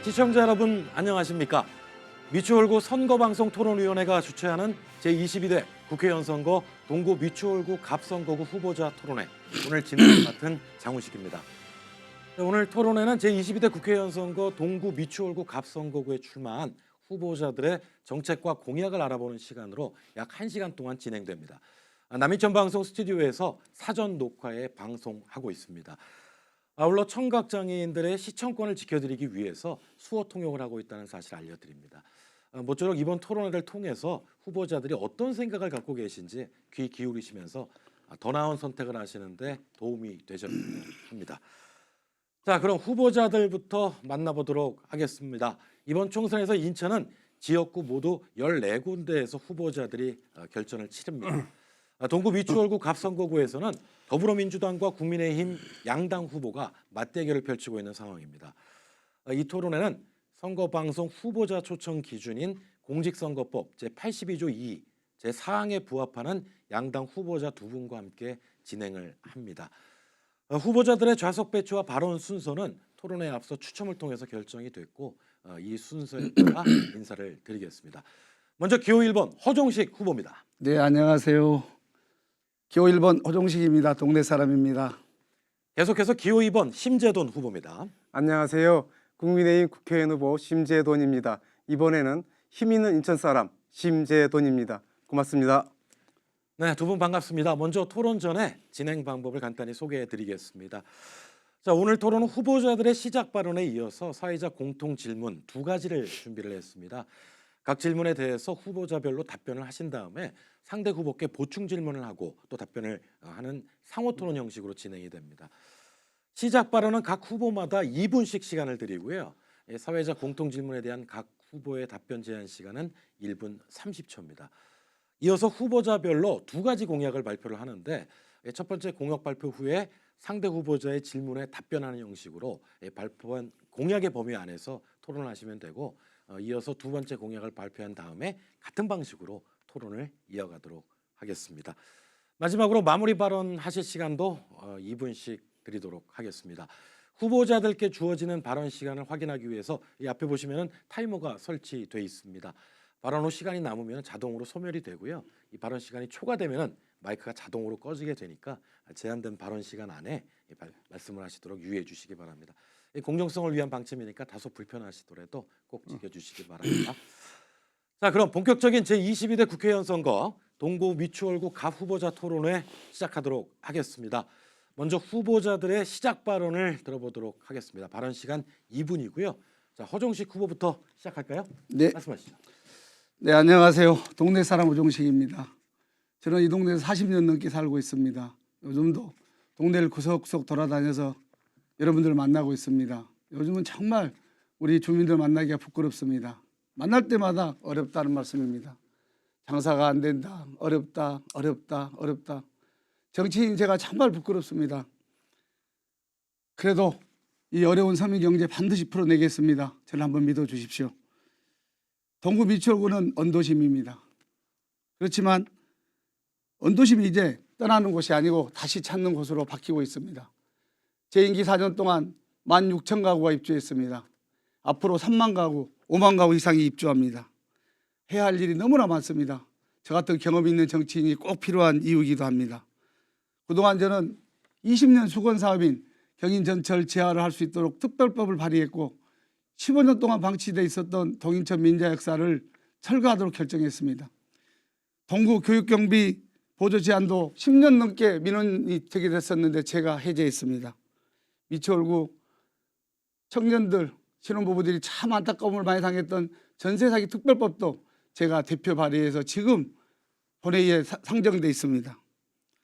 시청자 여러분 안녕하십니까? 미추홀구 선거방송토론위원회가 주최하는 제22대 국회의원 선거 동구 미추홀구 갑선거구 후보자 토론회, 오늘 진행을 맡은 장훈식입니다. 오늘 토론회는 제22대 국회의원 선거 동구 미추홀구 갑선거구에 출마한 후보자들의 정책과 공약을 알아보는 시간으로 약 1시간 동안 진행됩니다. 남인천 방송 스튜디오에서 사전 녹화에 방송하고 있습니다. 아울러 청각장애인들의 시청권을 지켜드리기 위해서 수어 통역을 하고 있다는 사실 알려드립니다. 모쪼록 이번 토론회를 통해서 후보자들이 어떤 생각을 갖고 계신지 귀 기울이시면서 더 나은 선택을 하시는데 도움이 되셨으면 합니다. 자, 그럼 후보자들부터 만나보도록 하겠습니다. 이번 총선에서 인천은 지역구 모두 14군데에서 후보자들이 결전을 치릅니다. 동구 미추홀구 갑선거구에서는 더불어민주당과 국민의힘 양당 후보가 맞대결을 펼치고 있는 상황입니다. 이 토론회는 선거방송 후보자 초청 기준인 공직선거법 제82조 2 제4항에 부합하는 양당 후보자 두 분과 함께 진행을 합니다. 후보자들의 좌석 배치와 발언 순서는 토론회에 앞서 추첨을 통해서 결정이 됐고, 이 순서에 따라 인사를 드리겠습니다. 먼저 기호 1번 허종식 후보입니다. 네, 안녕하세요. 기호 1번 허종식입니다. 동네 사람입니다. 계속해서 기호 2번 심재돈 후보입니다. 안녕하세요. 국민의힘 국회의원 후보 심재돈입니다. 이번에는 힘 있는 인천 사람 심재돈입니다. 고맙습니다. 네, 두 분 반갑습니다. 먼저 토론 전에 진행 방법을 간단히 소개해 드리겠습니다. 자, 오늘 토론은 후보자들의 시작 발언에 이어서 사회적 공통 질문 두 가지를 준비를 했습니다. 각 질문에 대해서 후보자별로 답변을 하신 다음에 상대 후보께 보충 질문을 하고 또 답변을 하는 상호 토론 형식으로 진행이 됩니다. 시작 발언은 각 후보마다 2분씩 시간을 드리고요. 사회적 공통 질문에 대한 각 후보의 답변 제한 시간은 1분 30초입니다. 이어서 후보자별로 두 가지 공약을 발표를 하는데, 첫 번째 공약 발표 후에 상대 후보자의 질문에 답변하는 형식으로 발표한 공약의 범위 안에서 토론을 하시면 되고, 이어서 두 번째 공약을 발표한 다음에 같은 방식으로 토론을 이어가도록 하겠습니다. 마지막으로 마무리 발언 하실 시간도 2분씩 드리도록 하겠습니다. 후보자들께 주어지는 발언 시간을 확인하기 위해서 이 앞에 보시면 타이머가 설치되어 있습니다. 발언 후 시간이 남으면 자동으로 소멸이 되고요. 이 발언 시간이 초과되면 마이크가 자동으로 꺼지게 되니까 제한된 발언 시간 안에 말씀을 하시도록 유의해 주시기 바랍니다. 공정성을 위한 방침이니까 다소 불편하시더라도 꼭 지켜주시기 바랍니다. 자, 그럼 본격적인 제22대 국회의원 선거 동구 미추홀구 갑 후보자 토론회 시작하도록 하겠습니다. 먼저 후보자들의 시작 발언을 들어보도록 하겠습니다. 발언 시간 2분이고요. 자, 허종식 후보부터 시작할까요? 네. 말씀하시죠. 네, 안녕하세요. 동네 사람 허종식입니다. 저는 이 동네에서 40년 넘게 살고 있습니다. 요즘도 동네를 구석구석 돌아다녀서 여러분들을 만나고 있습니다. 요즘은 정말 우리 주민들 만나기가 부끄럽습니다. 만날 때마다 어렵다는 말씀입니다. 장사가 안 된다, 어렵다, 어렵다, 어렵다. 정치인 제가 정말 부끄럽습니다. 그래도 이 어려운 서민 경제 반드시 풀어내겠습니다. 저를 한번 믿어주십시오. 동구 미추홀구는 언도심입니다. 그렇지만 언도심이 이제 떠나는 곳이 아니고 다시 찾는 곳으로 바뀌고 있습니다. 제 임기 4년 동안 16,000가구가 입주했습니다. 앞으로 3만 가구, 5만 가구 이상이 입주합니다. 해야 할 일이 너무나 많습니다. 저 같은 경험 있는 정치인이 꼭 필요한 이유이기도 합니다. 그동안 저는 20년 수건사업인 경인전철 재활을 할 수 있도록 특별법을 발의했고 15년 동안 방치되어 있었던 동인천 민자 역사를 철거하도록 결정했습니다. 동구 교육경비 보조 제한도 10년 넘게 민원이 되게 됐었는데 제가 해제했습니다. 미추홀구 청년들, 신혼부부들이 참 안타까움을 많이 당했던 전세사기 특별법도 제가 대표 발의해서 지금 본회의에 상정돼 있습니다.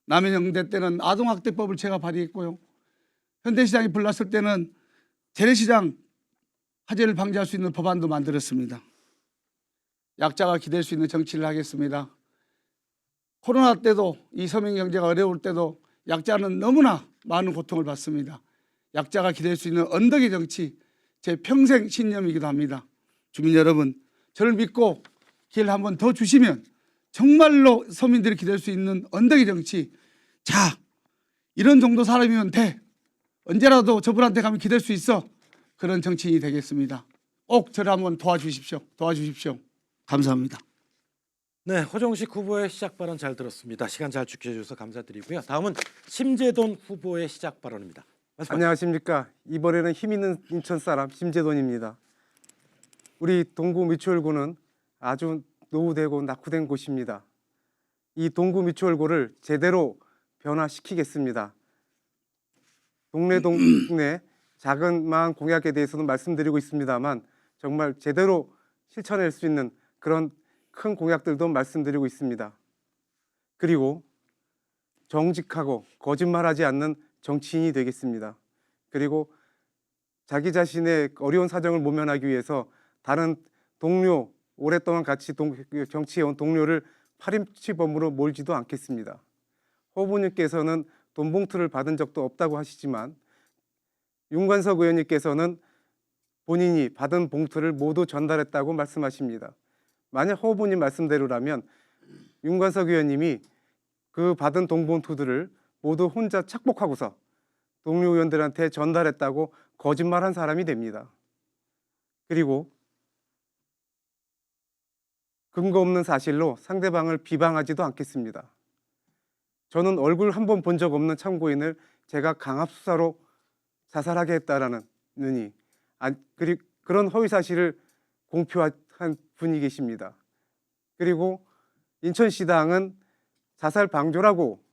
남해영대 때는 아동학대법을 제가 발의했고요. 현대시장이 불났을 때는 재래시장 화재를 방지할 수 있는 법안도 만들었습니다. 약자가 기댈 수 있는 정치를 하겠습니다. 코로나 때도 이 서민 경제가 어려울 때도 약자는 너무나 많은 고통을 받습니다. 약자가 기댈 수 있는 언덕의 정치, 제 평생 신념이기도 합니다. 주민 여러분, 저를 믿고 기회를 한 번 더 주시면 정말로 서민들이 기댈 수 있는 언덕의 정치, 자, 이런 정도 사람이면 돼. 언제라도 저분한테 가면 기댈 수 있어. 그런 정치인이 되겠습니다. 꼭 저를 한번 도와주십시오. 감사합니다. 네, 호정식 후보의 시작 발언 잘 들었습니다. 시간 잘 지켜주셔서 감사드리고요. 다음은 심재돈 후보의 시작 발언입니다. 말씀하십시오. 안녕하십니까. 이번에는 힘 있는 인천 사람 심재돈입니다. 우리 동구 미추홀구는 아주 노후되고 낙후된 곳입니다. 이 동구 미추홀구를 제대로 변화시키겠습니다. 동네 작은 마을 공약에 대해서는 말씀드리고 있습니다만 정말 제대로 실천할 수 있는 그런 큰 공약들도 말씀드리고 있습니다. 그리고 정직하고 거짓말하지 않는 정치인이 되겠습니다. 그리고 자기 자신의 어려운 사정을 모면하기 위해서 다른 동료, 오랫동안 같이 정치해온 동료를 파렴치범으로 몰지도 않겠습니다. 후보님께서는 돈 봉투를 받은 적도 없다고 하시지만 윤관석 의원님께서는 본인이 받은 봉투를 모두 전달했다고 말씀하십니다. 만약 후보님 말씀대로라면 윤관석 의원님이 그 받은 돈 봉투들을 모두 혼자 착복하고서 동료 의원들한테 전달했다고 거짓말한 사람이 됩니다. 그리고 근거 없는 사실로 상대방을 비방하지도 않겠습니다. 저는 얼굴 한 번 본 적 없는 참고인을 제가 강압수사로 자살하게 했다라는 그리고 그런 허위 사실을 공표한 분이 계십니다. 그리고 인천시당은 자살 방조라고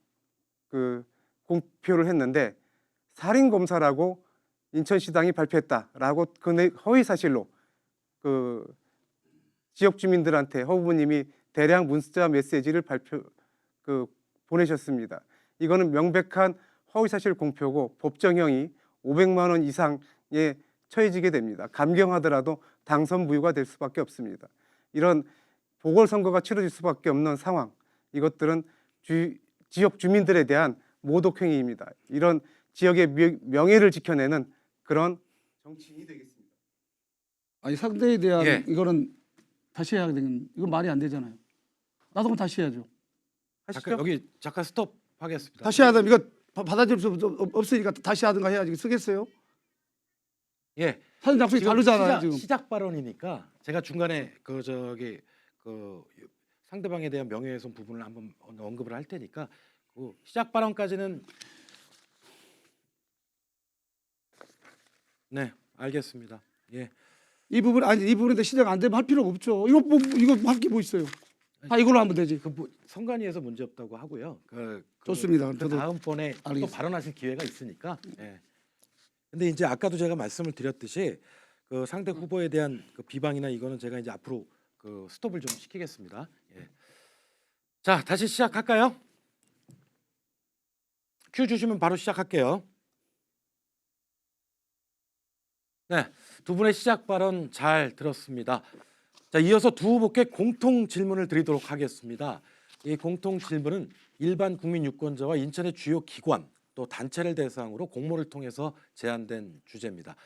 공표를 했는데 살인 검사라고 인천시당이 발표했다라고 그 허위 사실로 지역 주민들한테 후보님이 대량 문자 메시지를 보내셨습니다. 이거는 명백한 허위사실 공표고 법정형이 500만 원 이상에 처해지게 됩니다. 감경하더라도 당선 무효가 될 수밖에 없습니다. 이런 보궐선거가 치러질 수밖에 없는 상황, 이것들은 지역 주민들에 대한 모독행위입니다. 이런 지역의 명예를 지켜내는 그런 정치인이 되겠습니다. 아니 상대에 대한 예. 이거는 다시 해야 되는 이건 말이 안 되잖아요. 나도 그럼 다시 해야죠. 잠깐, 여기 잠깐 스톱 하겠습니다. 다시 해야 되면 이거 받아들일 수 없으니까 다시 하든가 해야지. 쓰겠어요? 예. 사전 작성이 지금 다르잖아요. 지금. 시작 발언이니까 제가 중간에 상대방에 대한 명예훼손 부분을 한번 언급을 할 테니까 그 시작 발언까지는 네, 알겠습니다. 예. 이 부분에 시작 안 되면 할 필요가 없죠. 이거 할 게 뭐 있어요? 다 이걸로 하면 되지. 선관위에서 문제 없다고 하고요. 좋습니다. 저도 다음번에 또 알겠습니다. 발언하실 기회가 있으니까. 예. 근데 이제 아까도 제가 말씀을 드렸듯이 그 상대 후보에 대한 그 비방이나 이거는 제가 이제 앞으로 그 스톱을 좀 시키겠습니다. 예. 자, 다시 시작할까요? 큐 주시면 바로 시작할게요. 네, 두 분의 시작 발언 잘 들었습니다. 자, 이어서 두 후보께 공통 질문을 드리도록 하겠습니다. 이 공통 질문은 일반 국민 유권자와 인천의 주요 기관 또 단체를 대상으로 공모를 통해서 제안된 주제입니다.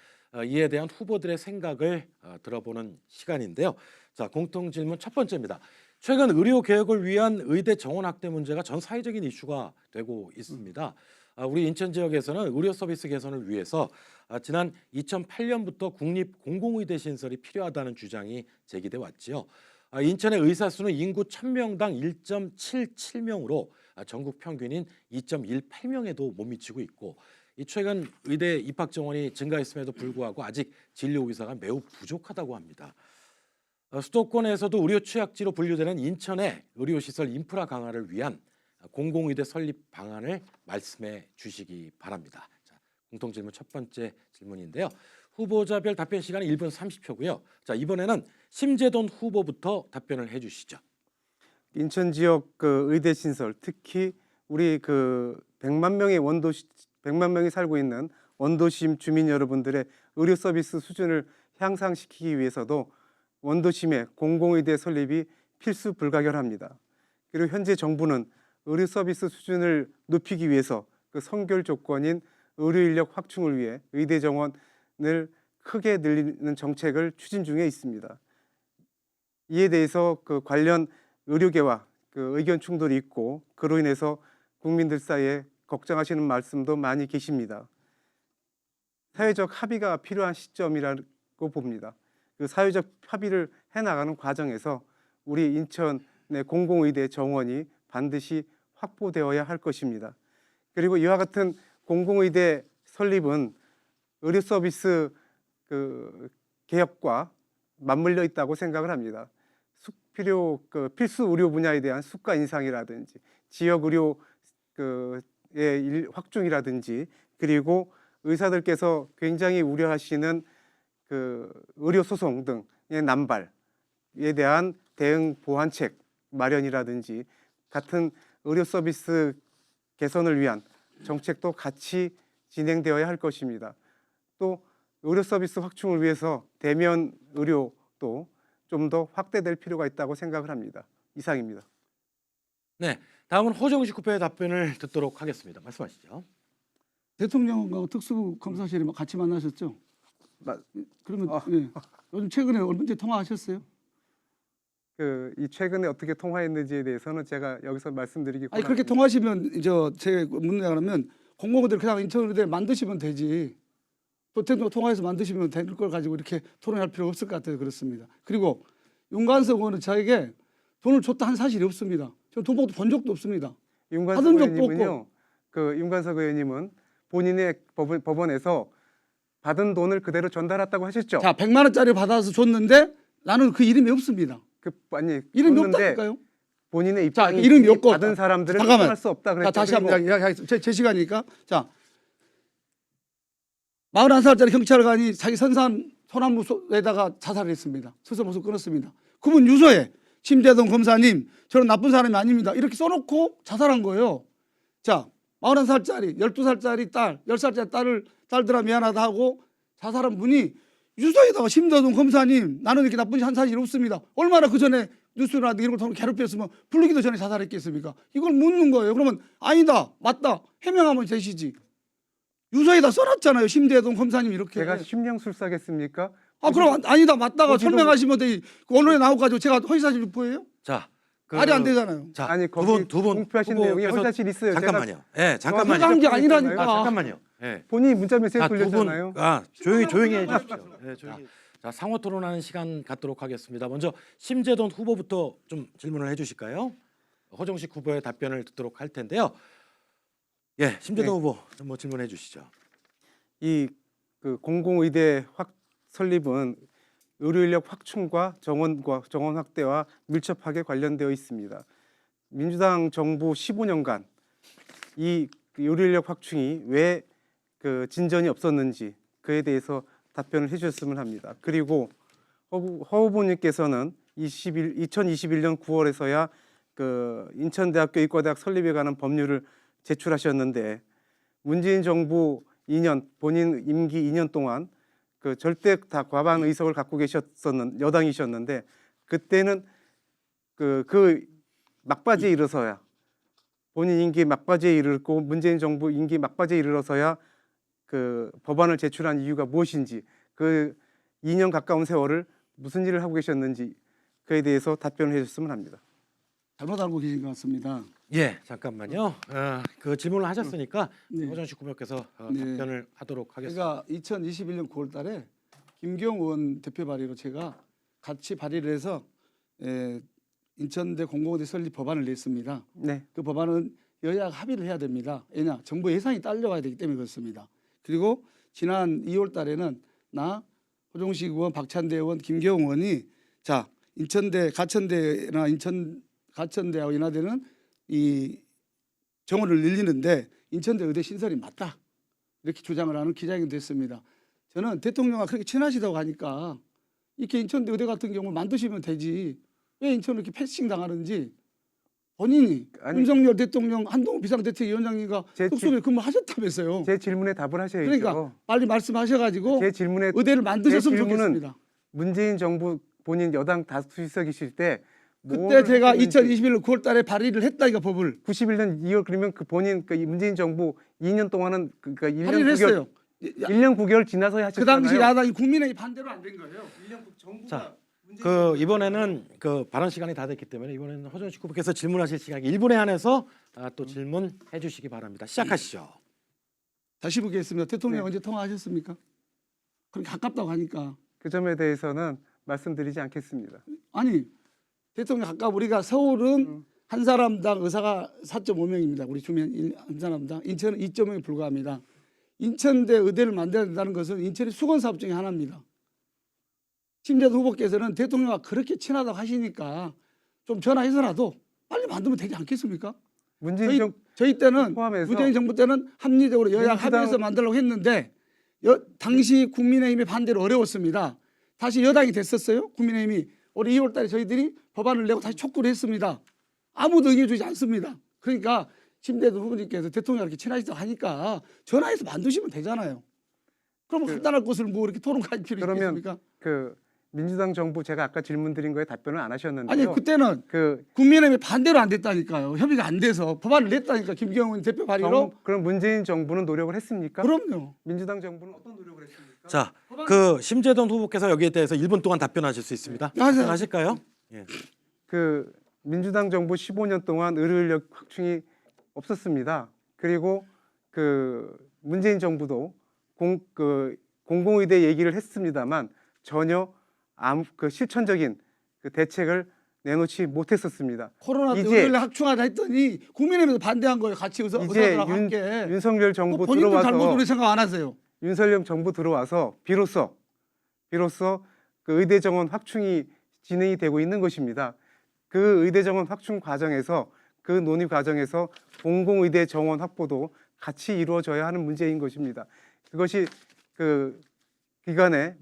이에 대한 후보들의 생각을 들어보는 시간인데요. 자, 공통 질문 첫 번째입니다. 최근 의료 개혁을 위한 의대 정원 확대 문제가 전 사회적인 이슈가 되고 있습니다. 우리 인천 지역에서는 의료 서비스 개선을 위해서 지난 2008년부터 국립 공공의대 신설이 필요하다는 주장이 제기돼 왔지요. 인천의 의사 수는 인구 1000명당 1.77명으로 전국 평균인 2.18명에도 못 미치고 있고, 최근 의대 입학 정원이 증가했음에도 불구하고 아직 진료 의사가 매우 부족하다고 합니다. 수도권에서도 의료 취약지로 분류되는 인천의 의료시설 인프라 강화를 위한 공공의대 설립 방안을 말씀해 주시기 바랍니다. 자, 공통질문 첫 번째 질문인데요. 후보자별 답변 시간은 1분 30초고요. 자, 이번에는 심재돈 후보부터 답변을 해주시죠. 인천 지역 의대 신설, 특히 우리 100만 명이 살고 있는 원도심 주민 여러분들의 의료 서비스 수준을 향상시키기 위해서도 원도심의 공공의대 설립이 필수 불가결합니다. 그리고 현재 정부는 의료 서비스 수준을 높이기 위해서 선결 조건인 의료 인력 확충을 위해 의대 정원을 크게 늘리는 정책을 추진 중에 있습니다. 이에 대해서 관련 의료계와 의견 충돌이 있고, 그로 인해서 국민들 사이에 걱정하시는 말씀도 많이 계십니다. 사회적 합의가 필요한 시점이라고 봅니다. 그 사회적 협의를 해 나가는 과정에서 우리 인천의 공공의대 정원이 반드시 확보되어야 할 것입니다. 그리고 이와 같은 공공의대 설립은 의료 서비스 그 개혁과 맞물려 있다고 생각을 합니다. 필수 의료 분야에 대한 수가 인상이라든지 지역 의료 의 확충이라든지 그리고 의사들께서 굉장히 우려하시는 그 의료 소송 등의 남발에 대한 대응 보완책 마련이라든지 같은 의료 서비스 개선을 위한 정책도 같이 진행되어야 할 것입니다. 또 의료 서비스 확충을 위해서 대면 의료도 좀 더 확대될 필요가 있다고 생각을 합니다. 이상입니다. 네, 다음은 허정식 국회의 답변을 듣도록 하겠습니다. 말씀하시죠. 대통령과 특수검사실이 같이 만나셨죠? 그러면 예. 요즘 최근에 언제 통화하셨어요? 이 최근에 어떻게 통화했는지에 대해서는 제가 여기서 말씀드리기 아니 그렇게 통화하시면 제가 묻는다면 공공의대를 그냥 인천의대 만드시면 되지. 또 대통령 통화해서 만드시면 될 걸 가지고 이렇게 토론할 필요가 없을 것 같아서 그렇습니다. 그리고 윤관석 의원은 저에게 돈을 줬다 한 사실이 없습니다. 저 돈 본 적도 없습니다. 윤관석 받은 적도 의원님은요. 윤관석 의원님은 본인의 법원에서 받은 돈을 그대로 전달했다고 하셨죠. 자, 100만 원짜리 받아서 줬는데 나는 그 이름이 없습니다. 이름이 줬는데 없다니까요. 본인의 자, 입장이 이름이 없고 받은 사람들은 잠깐만. 할 수 없다 자, 그랬죠. 다시 한번 이야기하겠습니다. 제 시간이니까. 자, 41살짜리 경찰관이 자기 선산 소나무에다가 자살을 했습니다. 스스로 목숨 끊었습니다. 그분 유서에 심재동 검사님 저는 나쁜 사람이 아닙니다. 이렇게 써놓고 자살한 거예요. 자, 41살짜리 12살짜리 딸 10살짜리 딸들아 미안하다 하고 자살한 분이 유서에다가 심재동 검사님 나는 이렇게 나쁜 한 사실이 없습니다. 얼마나 그 전에 뉴스나 이런 걸 통해 괴롭혔으면 부르기도 전에 자살했겠습니까? 이걸 묻는 거예요. 그러면 아니다 맞다 해명하면 되시지. 유서에다 써놨잖아요. 심재동 검사님 이렇게. 제가 심령술사겠습니까? 그럼 아니다 맞다가 거기도- 설명하시면 되지. 그 언론에 나와가지고 제가 허위사실 유포해요? 자, 말이 안 되잖아요. 자, 아니 거기 두 분 공표하신 내용이 후보께서 사실 있어요. 잠깐만요. 예, 잠깐만요. 허가한 게 아니라니까. 잠깐만요. 예. 본인이 문자 메시지 자, 두 분, 돌렸잖아요. 조용히 해주십시오. 예, 조용히. 자, 상호 토론하는 시간 갖도록 하겠습니다. 먼저 심재돈 후보부터 좀 질문을 해주실까요? 허정식 후보의 답변을 듣도록 할 텐데요. 예, 심재돈 후보 뭐 질문해 주시죠. 그 공공의대 설립은 의료 인력 확충과 정원 확대와 밀접하게 관련되어 있습니다. 민주당 정부 15년간 이 의료 인력 확충이 왜 진전이 없었는지 그에 대해서 답변을 해주셨으면 합니다. 그리고 허 후보님께서는 2021년 9월에서야 인천대학교 의과대학 설립에 관한 법률을 제출하셨는데 문재인 정부 2년 본인 임기 2년 동안 절대 다 과반 의석을 갖고 계셨었는 여당이셨는데 그때는 그 막바지에 이르러서야 본인 임기 막바지에 이르렀고 문재인 정부 임기 막바지에 이르러서야 법안을 제출한 이유가 무엇인지 2년 가까운 세월을 무슨 일을 하고 계셨는지 그에 대해서 답변을 해줬으면 합니다. 잘못 알고 계신 것 같습니다. 예, 잠깐만요. 그 질문을 하셨으니까 네. 허정식 후보께서 네. 답변을 하도록 하겠습니다. 제가 2021년 9월달에 김경 의원 대표 발의로 제가 같이 발의를 해서 인천대 공공의대 설립 법안을 냈습니다. 네. 그 법안은 여야가 합의를 해야 됩니다. 왜냐 정부 예산이 딸려가야 되기 때문에 그렇습니다. 그리고 지난 2월달에는 나 호정식 의원, 박찬대 의원, 김경 의원이 자 인천대 가천대나 가천대하고 인하대는 이 정원을 늘리는데 인천대 의대 신설이 맞다 이렇게 주장을 하는 기자회견이 됐습니다. 저는 대통령과 그렇게 친하시다고 하니까 이렇게 인천대 의대 같은 경우 만드시면 되지 왜 인천을 이렇게 패싱 당하는지 본인이 윤석열 대통령 한동훈 비상대책위원장님과 제 특수부에 근무하셨다면서요. 제 질문에 답을 하셔야죠. 그러니까 빨리 말씀하셔가지고 제 질문에 의대를 만드셨으면 제 질문은 좋겠습니다. 문재인 정부 본인 여당 다수의석이실 때 그때 제가 2021년 9월달에 발의를 했다니까 법을 91년 2월 그러면 본인 문재인 정부 2년 동안은 발의를 1년 9개월 했어요. 1년 9개월 지나서 하셨잖아요. 그 당시 야당이 국민의힘 반대로 안 된 거예요. 1년 정부가 자, 이번에는 발언 시간이 다 됐기 때문에 이번에는 허정식 후보께서 질문하실 시간 1분에 한해서 또 질문해 주시기 바랍니다. 시작하시죠. 다시 보겠습니다. 대통령 네. 언제 통화하셨습니까? 그렇게 가깝다고 하니까 그 점에 대해서는 말씀드리지 않겠습니다. 아니 대통령 아까 우리가 서울은 한 사람당 의사가 4.5명입니다. 우리 주민 한 사람당. 인천은 2.0에 불과합니다. 인천대 의대를 만들어야 된다는 것은 인천의 수건 사업 중에 하나입니다. 심재도 후보께서는 대통령과 그렇게 친하다고 하시니까 좀 전화해서라도 빨리 만들면 되지 않겠습니까? 문재인 저희 때는 포함해서 문재인 정부 때는 합리적으로 여야 합의해서 만들려고 했는데 당시 국민의힘의 반대로 어려웠습니다. 다시 여당이 됐었어요. 국민의힘이 올해 2월 달에 저희들이 법안을 내고 다시 촉구를 했습니다. 아무도 응해주지 않습니다. 그러니까 심재도 후보님께서 대통령 이렇게 친하시다고 하니까 전화해서 만드시면 되잖아요. 그럼 간단할 것을 뭐 이렇게 토론할 필요 그러면 있겠습니까? 그 민주당 정부 제가 아까 질문 드린 거에 답변을 안 하셨는데요. 아니 그때는 그 국민의힘이 반대로 안 됐다니까요. 협의가 안 돼서 법안을 냈다니까 김경은 대표 발의로. 그럼 문재인 정부는 노력을 했습니까? 그럼요. 민주당 정부는 어떤 노력을 했습니까? 자, 그 심재동 후보께서 여기에 대해서 1분 동안 답변하실 수 있습니다. 답변하실까요? 예. 그 민주당 정부 15년 동안 의료 인력 확충이 없었습니다. 그리고 그 문재인 정부도 공공의대 얘기를 했습니다만 전혀 그 실천적인 그 대책을 내놓지 못했었습니다. 코로나 때 이제- 의료 인력 확충하자 했더니 국민의힘에서 반대한 거예요. 같이 이제 의사들하고 함께. 윤석열 정부 본인들 잘못 들어와서 우리 생각 안 하세요. 윤석열 정부 들어와서 비로소 그 의대 정원 확충이 진행이 되고 있는 것입니다. 그 의대 정원 확충 과정에서 그 논의 과정에서 공공의대 정원 확보도 같이 이루어져야 하는 문제인 것입니다. 그것이 그 기간에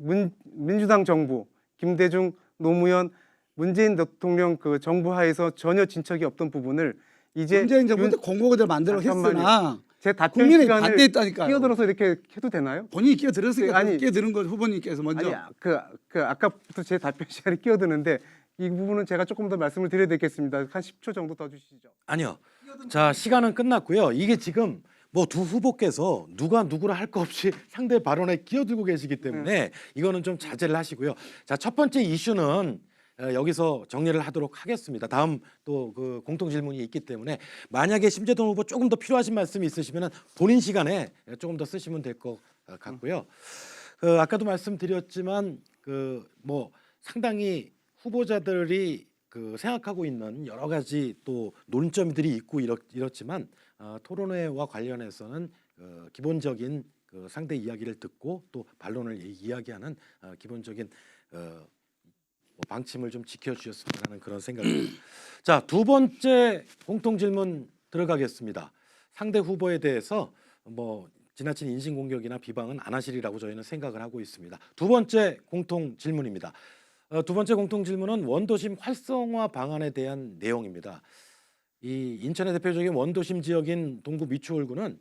민주당 정부 김대중 노무현 문재인 대통령 그 정부 하에서 전혀 진척이 없던 부분을 이제 문재인 정부 때 공공의대를 만들려고 했으나 제 답변 국민의힘이 시간을 반대했다니까요. 끼어들어서 이렇게 해도 되나요? 본인이 끼어들었으니까 아니, 끼어드는 거 후보님께서 먼저. 아니 그 아까부터 제 답변 시간에 끼어드는데 이 부분은 제가 조금 더 말씀을 드려야 되겠습니다. 한 10초 정도 더 주시죠. 아니요. 자, 시간은 끝났고요. 이게 지금 뭐 두 후보께서 누가 누구를 할 거 없이 상대 발언에 끼어들고 계시기 때문에 이거는 좀 자제를 하시고요. 자, 첫 번째 이슈는 여기서 정리를 하도록 하겠습니다. 다음 또 그 공통 질문이 있기 때문에 만약에 심재동 후보 조금 더 필요하신 말씀이 있으시면 본인 시간에 조금 더 쓰시면 될 것 같고요. 아까도 말씀드렸지만 그 뭐 상당히 후보자들이 그 생각하고 있는 여러 가지 또 논점들이 있고 이렇지만 토론회와 관련해서는 기본적인 그 상대 이야기를 듣고 또 반론을 이야기하는 기본적인 뭐 방침을 좀 지켜주셨으면 하는 그런 생각입니다. 자, 두 번째 공통 질문 들어가겠습니다. 상대 후보에 대해서 뭐 지나친 인신공격이나 비방은 안 하시리라고 저희는 생각을 하고 있습니다. 두 번째 공통 질문입니다. 두 번째 공통 질문은 원도심 활성화 방안에 대한 내용입니다. 이 인천의 대표적인 원도심 지역인 동구 미추홀구는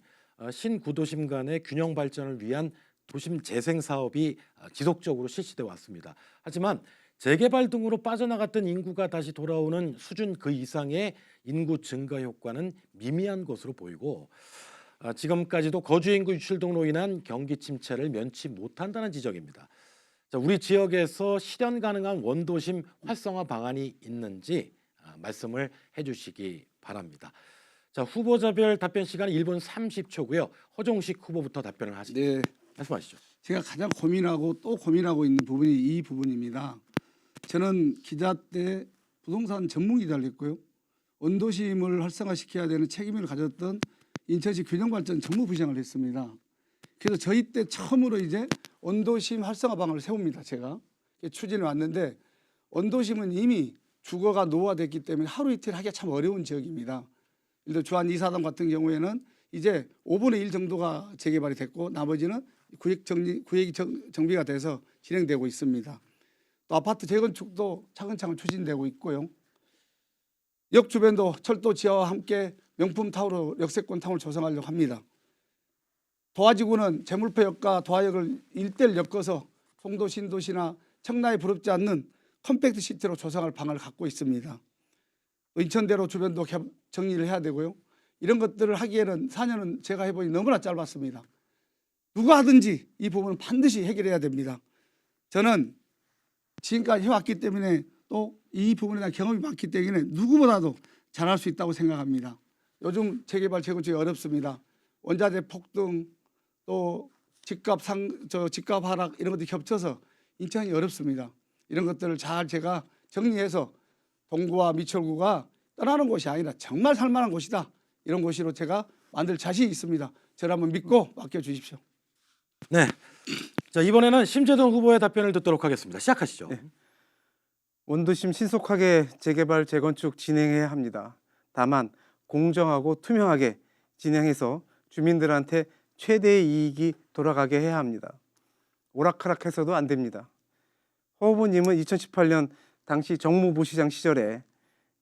신구도심 간의 균형 발전을 위한 도심 재생 사업이 지속적으로 실시되어 왔습니다. 하지만 재개발 등으로 빠져나갔던 인구가 다시 돌아오는 수준 그 이상의 인구 증가 효과는 미미한 것으로 보이고 지금까지도 거주 인구 유출 등으로 인한 경기 침체를 면치 못한다는 지적입니다. 자, 우리 지역에서 실현 가능한 원도심 활성화 방안이 있는지 말씀을 해주시기 바랍니다. 자, 후보자별 답변 시간 1분 30초고요. 허종식 후보부터 답변을 하시죠. 네, 말씀하시죠. 제가 가장 고민하고 또 고민하고 있는 부분이 이 부분입니다. 저는 기자 때 부동산 전문 기자를 했고요. 원도심을 활성화시켜야 되는 책임을 가졌던 인천시 균형발전 정무부시장을 했습니다. 그래서 저희 때 처음으로 이제 원도심 활성화 방안을 세웁니다. 제가 추진해 왔는데 원도심은 이미 주거가 노후화됐기 때문에 하루 이틀 하기가 참 어려운 지역입니다. 예를 들어 주한 2사단 같은 경우에는 이제 5분의 1 정도가 재개발이 됐고 나머지는 구역이 정비가 돼서 진행되고 있습니다. 또 아파트 재건축도 차근차근 추진되고 있고요. 역 주변도 철도 지하와 함께 명품 타워로 역세권 타워를 조성하려고 합니다. 도화지구는 제물포역과 도화역을 일대를 엮어서 송도, 신도시나 청라에 부럽지 않는 컴팩트 시티로 조성할 방안을 갖고 있습니다. 인천대로 주변도 정리를 해야 되고요. 이런 것들을 하기에는 4년은 제가 해보니 너무나 짧았습니다. 누가 하든지 이 부분은 반드시 해결해야 됩니다. 저는 지금까지 해왔기 때문에 또 이 부분에 대한 경험이 많기 때문에 누구보다도 잘할 수 있다고 생각합니다. 요즘 재개발 재건축이 어렵습니다. 원자재 폭등 또 집값 하락 이런 것들이 겹쳐서 인천이 어렵습니다. 이런 것들을 잘 제가 정리해서 동구와 미철구가 떠나는 곳이 아니라 정말 살만한 곳이다. 이런 곳으로 제가 만들 자신이 있습니다. 저를 한번 믿고 맡겨주십시오. 네. 자, 이번에는 심재동 후보의 답변을 듣도록 하겠습니다. 시작하시죠. 원도심 신속하게 재개발 재건축 진행해야 합니다. 다만 공정하고 투명하게 진행해서 주민들한테 최대의 이익이 돌아가게 해야 합니다. 오락가락해서도 안 됩니다. 허 후보님은 2018년 당시 정무부시장 시절에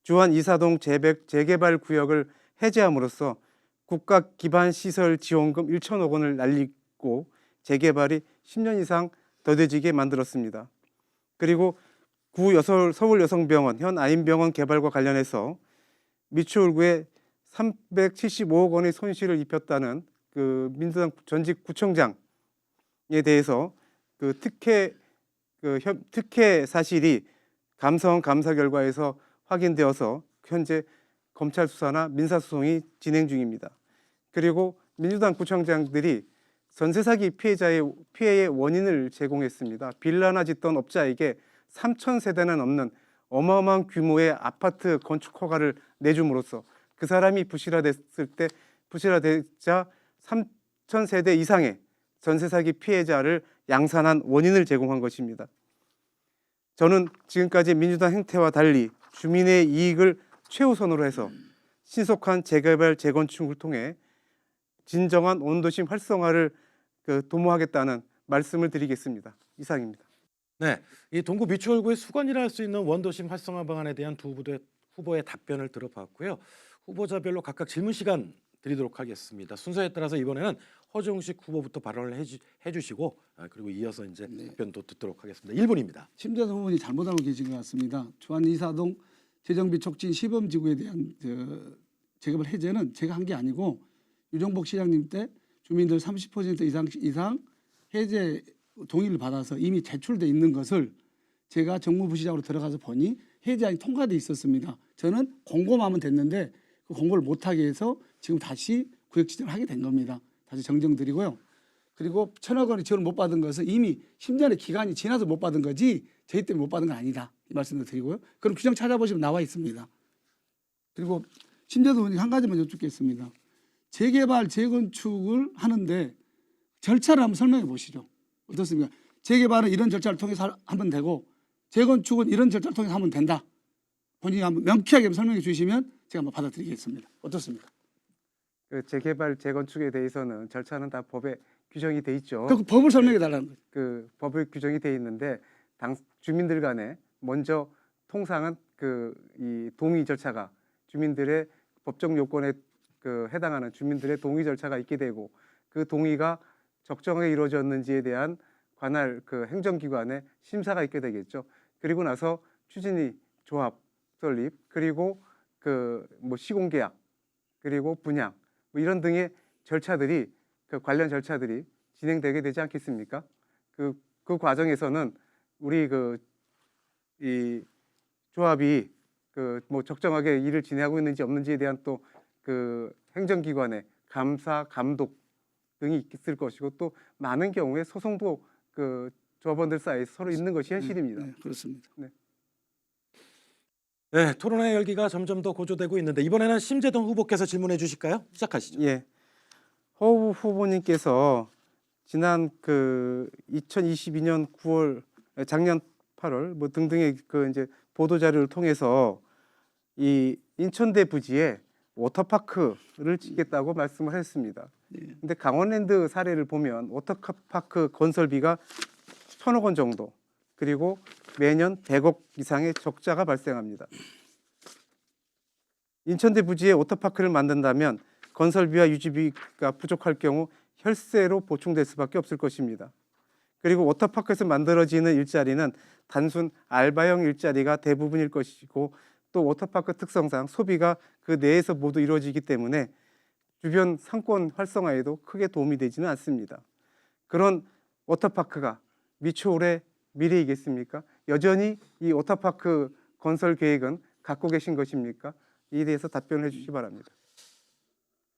주한 이사동 재개발 구역을 해제함으로써 국가 기반 시설 지원금 1천억 원을 날리고 재개발이 10년 이상 더뎌지게 만들었습니다. 그리고 서울여성병원 현 아인병원 개발과 관련해서 미추홀구에 375억 원의 손실을 입혔다는 그 민주당 전직 구청장에 대해서 그 특혜 사실이 감사원 감사 결과에서 확인되어서 현재 검찰 수사나 민사 소송이 진행 중입니다. 그리고 민주당 구청장들이 전세 사기 피해의 원인을 제공했습니다. 빌라나 짓던 업자에게 3,000세대나 넘는 어마어마한 규모의 아파트 건축 허가를 내줌으로써 그 사람이 부실화되자 3,000세대 이상의 전세 사기 피해자를 양산한 원인을 제공한 것입니다. 저는 지금까지 민주당 행태와 달리 주민의 이익을 최우선으로 해서 신속한 재개발 재건축을 통해 진정한 원도심 활성화를 도모하겠다는 말씀을 드리겠습니다. 이상입니다. 네, 이 동구 미추홀구의 수건이라 할 수 있는 원도심 활성화 방안에 대한 두 후보의 답변을 들어봤고요. 후보자별로 각각 질문 시간 드리도록 하겠습니다. 순서에 따라서 이번에는 허정식 후보부터 발언을 해주시고 그리고 이어서 이제 답변도 듣도록 하겠습니다. 1분입니다. 심재동 후보님 잘못 알고 계신 것 같습니다. 주한 이사동 재정비 촉진 시범지구에 대한 재개발 해제는 제가 한 게 아니고 유정복 시장님 때 주민들 30% 이상 해제 동의를 받아서 이미 제출돼 있는 것을 제가 정무부시장으로 들어가서 보니 해제안이 통과돼 있었습니다. 저는 공고만 하면 됐는데 그 공고를 못하게 해서 지금 다시 구역 지정을 하게 된 겁니다. 다시 정정드리고요. 그리고 1,000억 원의 지원을 못 받은 것은 이미 10년의 기간이 지나서 못 받은 거지 저희 때문에 못 받은 건 아니다. 이 말씀을 드리고요. 그럼 규정 찾아보시면 나와 있습니다. 그리고 심재동 의원님 한 가지만 여쭙겠습니다. 재개발 재건축을 하는데 절차를 한번 설명해 보시죠. 어떻습니까? 재개발은 이런 절차를 통해서 하면 되고 재건축은 이런 절차를 통해서 하면 된다. 본인이 한번 명쾌하게 설명해 주시면 제가 한번 받아들이겠습니다. 어떻습니까? 그 재개발 재건축에 대해서는 절차는 다 법에 규정이 돼 있죠. 그 법을 설명해 달라는 거죠. 그 법에 규정이 돼 있는데 주민들 간에 먼저 통상은 이 동의 절차가 주민들의 법적 요건에 해당하는 주민들의 동의 절차가 있게 되고 그 동의가 적정하게 이루어졌는지에 대한 관할 행정기관의 심사가 있게 되겠죠. 그리고 나서 추진위 조합 설립 그리고 시공계약 그리고 분양 이런 등의 절차들이 관련 절차들이 진행되게 되지 않겠습니까? 그 과정에서는 우리 이 조합이 적정하게 일을 진행하고 있는지 없는지에 대한 또 행정기관의 감사 감독 등이 있을 것이고 또 많은 경우에 소송도 조합원들 사이에 서로 있는 것이 현실입니다. 네, 그렇습니다. 네, 토론의 열기가 점점 더 고조되고 있는데 이번에는 심재동 후보께서 질문해 주실까요? 시작하시죠. 예, 허 후보님께서 지난 2022년 9월, 작년 8월 등등의 이제 보도 자료를 통해서 이 인천대 부지에 워터파크를 짓겠다고 말씀을 했습니다. 근데 강원랜드 사례를 보면 워터파크 건설비가 1,000억 원 정도 그리고 매년 100억 이상의 적자가 발생합니다. 인천대 부지에 워터파크를 만든다면 건설비와 유지비가 부족할 경우 혈세로 보충될 수밖에 없을 것입니다. 그리고 워터파크에서 만들어지는 일자리는 단순 알바형 일자리가 대부분일 것이고 또 워터파크 특성상 소비가 그 내에서 모두 이루어지기 때문에 주변 상권 활성화에도 크게 도움이 되지는 않습니다. 그런 워터파크가 미추홀의 미래이겠습니까? 여전히 이 워터파크 건설 계획은 갖고 계신 것입니까? 이에 대해서 답변해 주시기 바랍니다.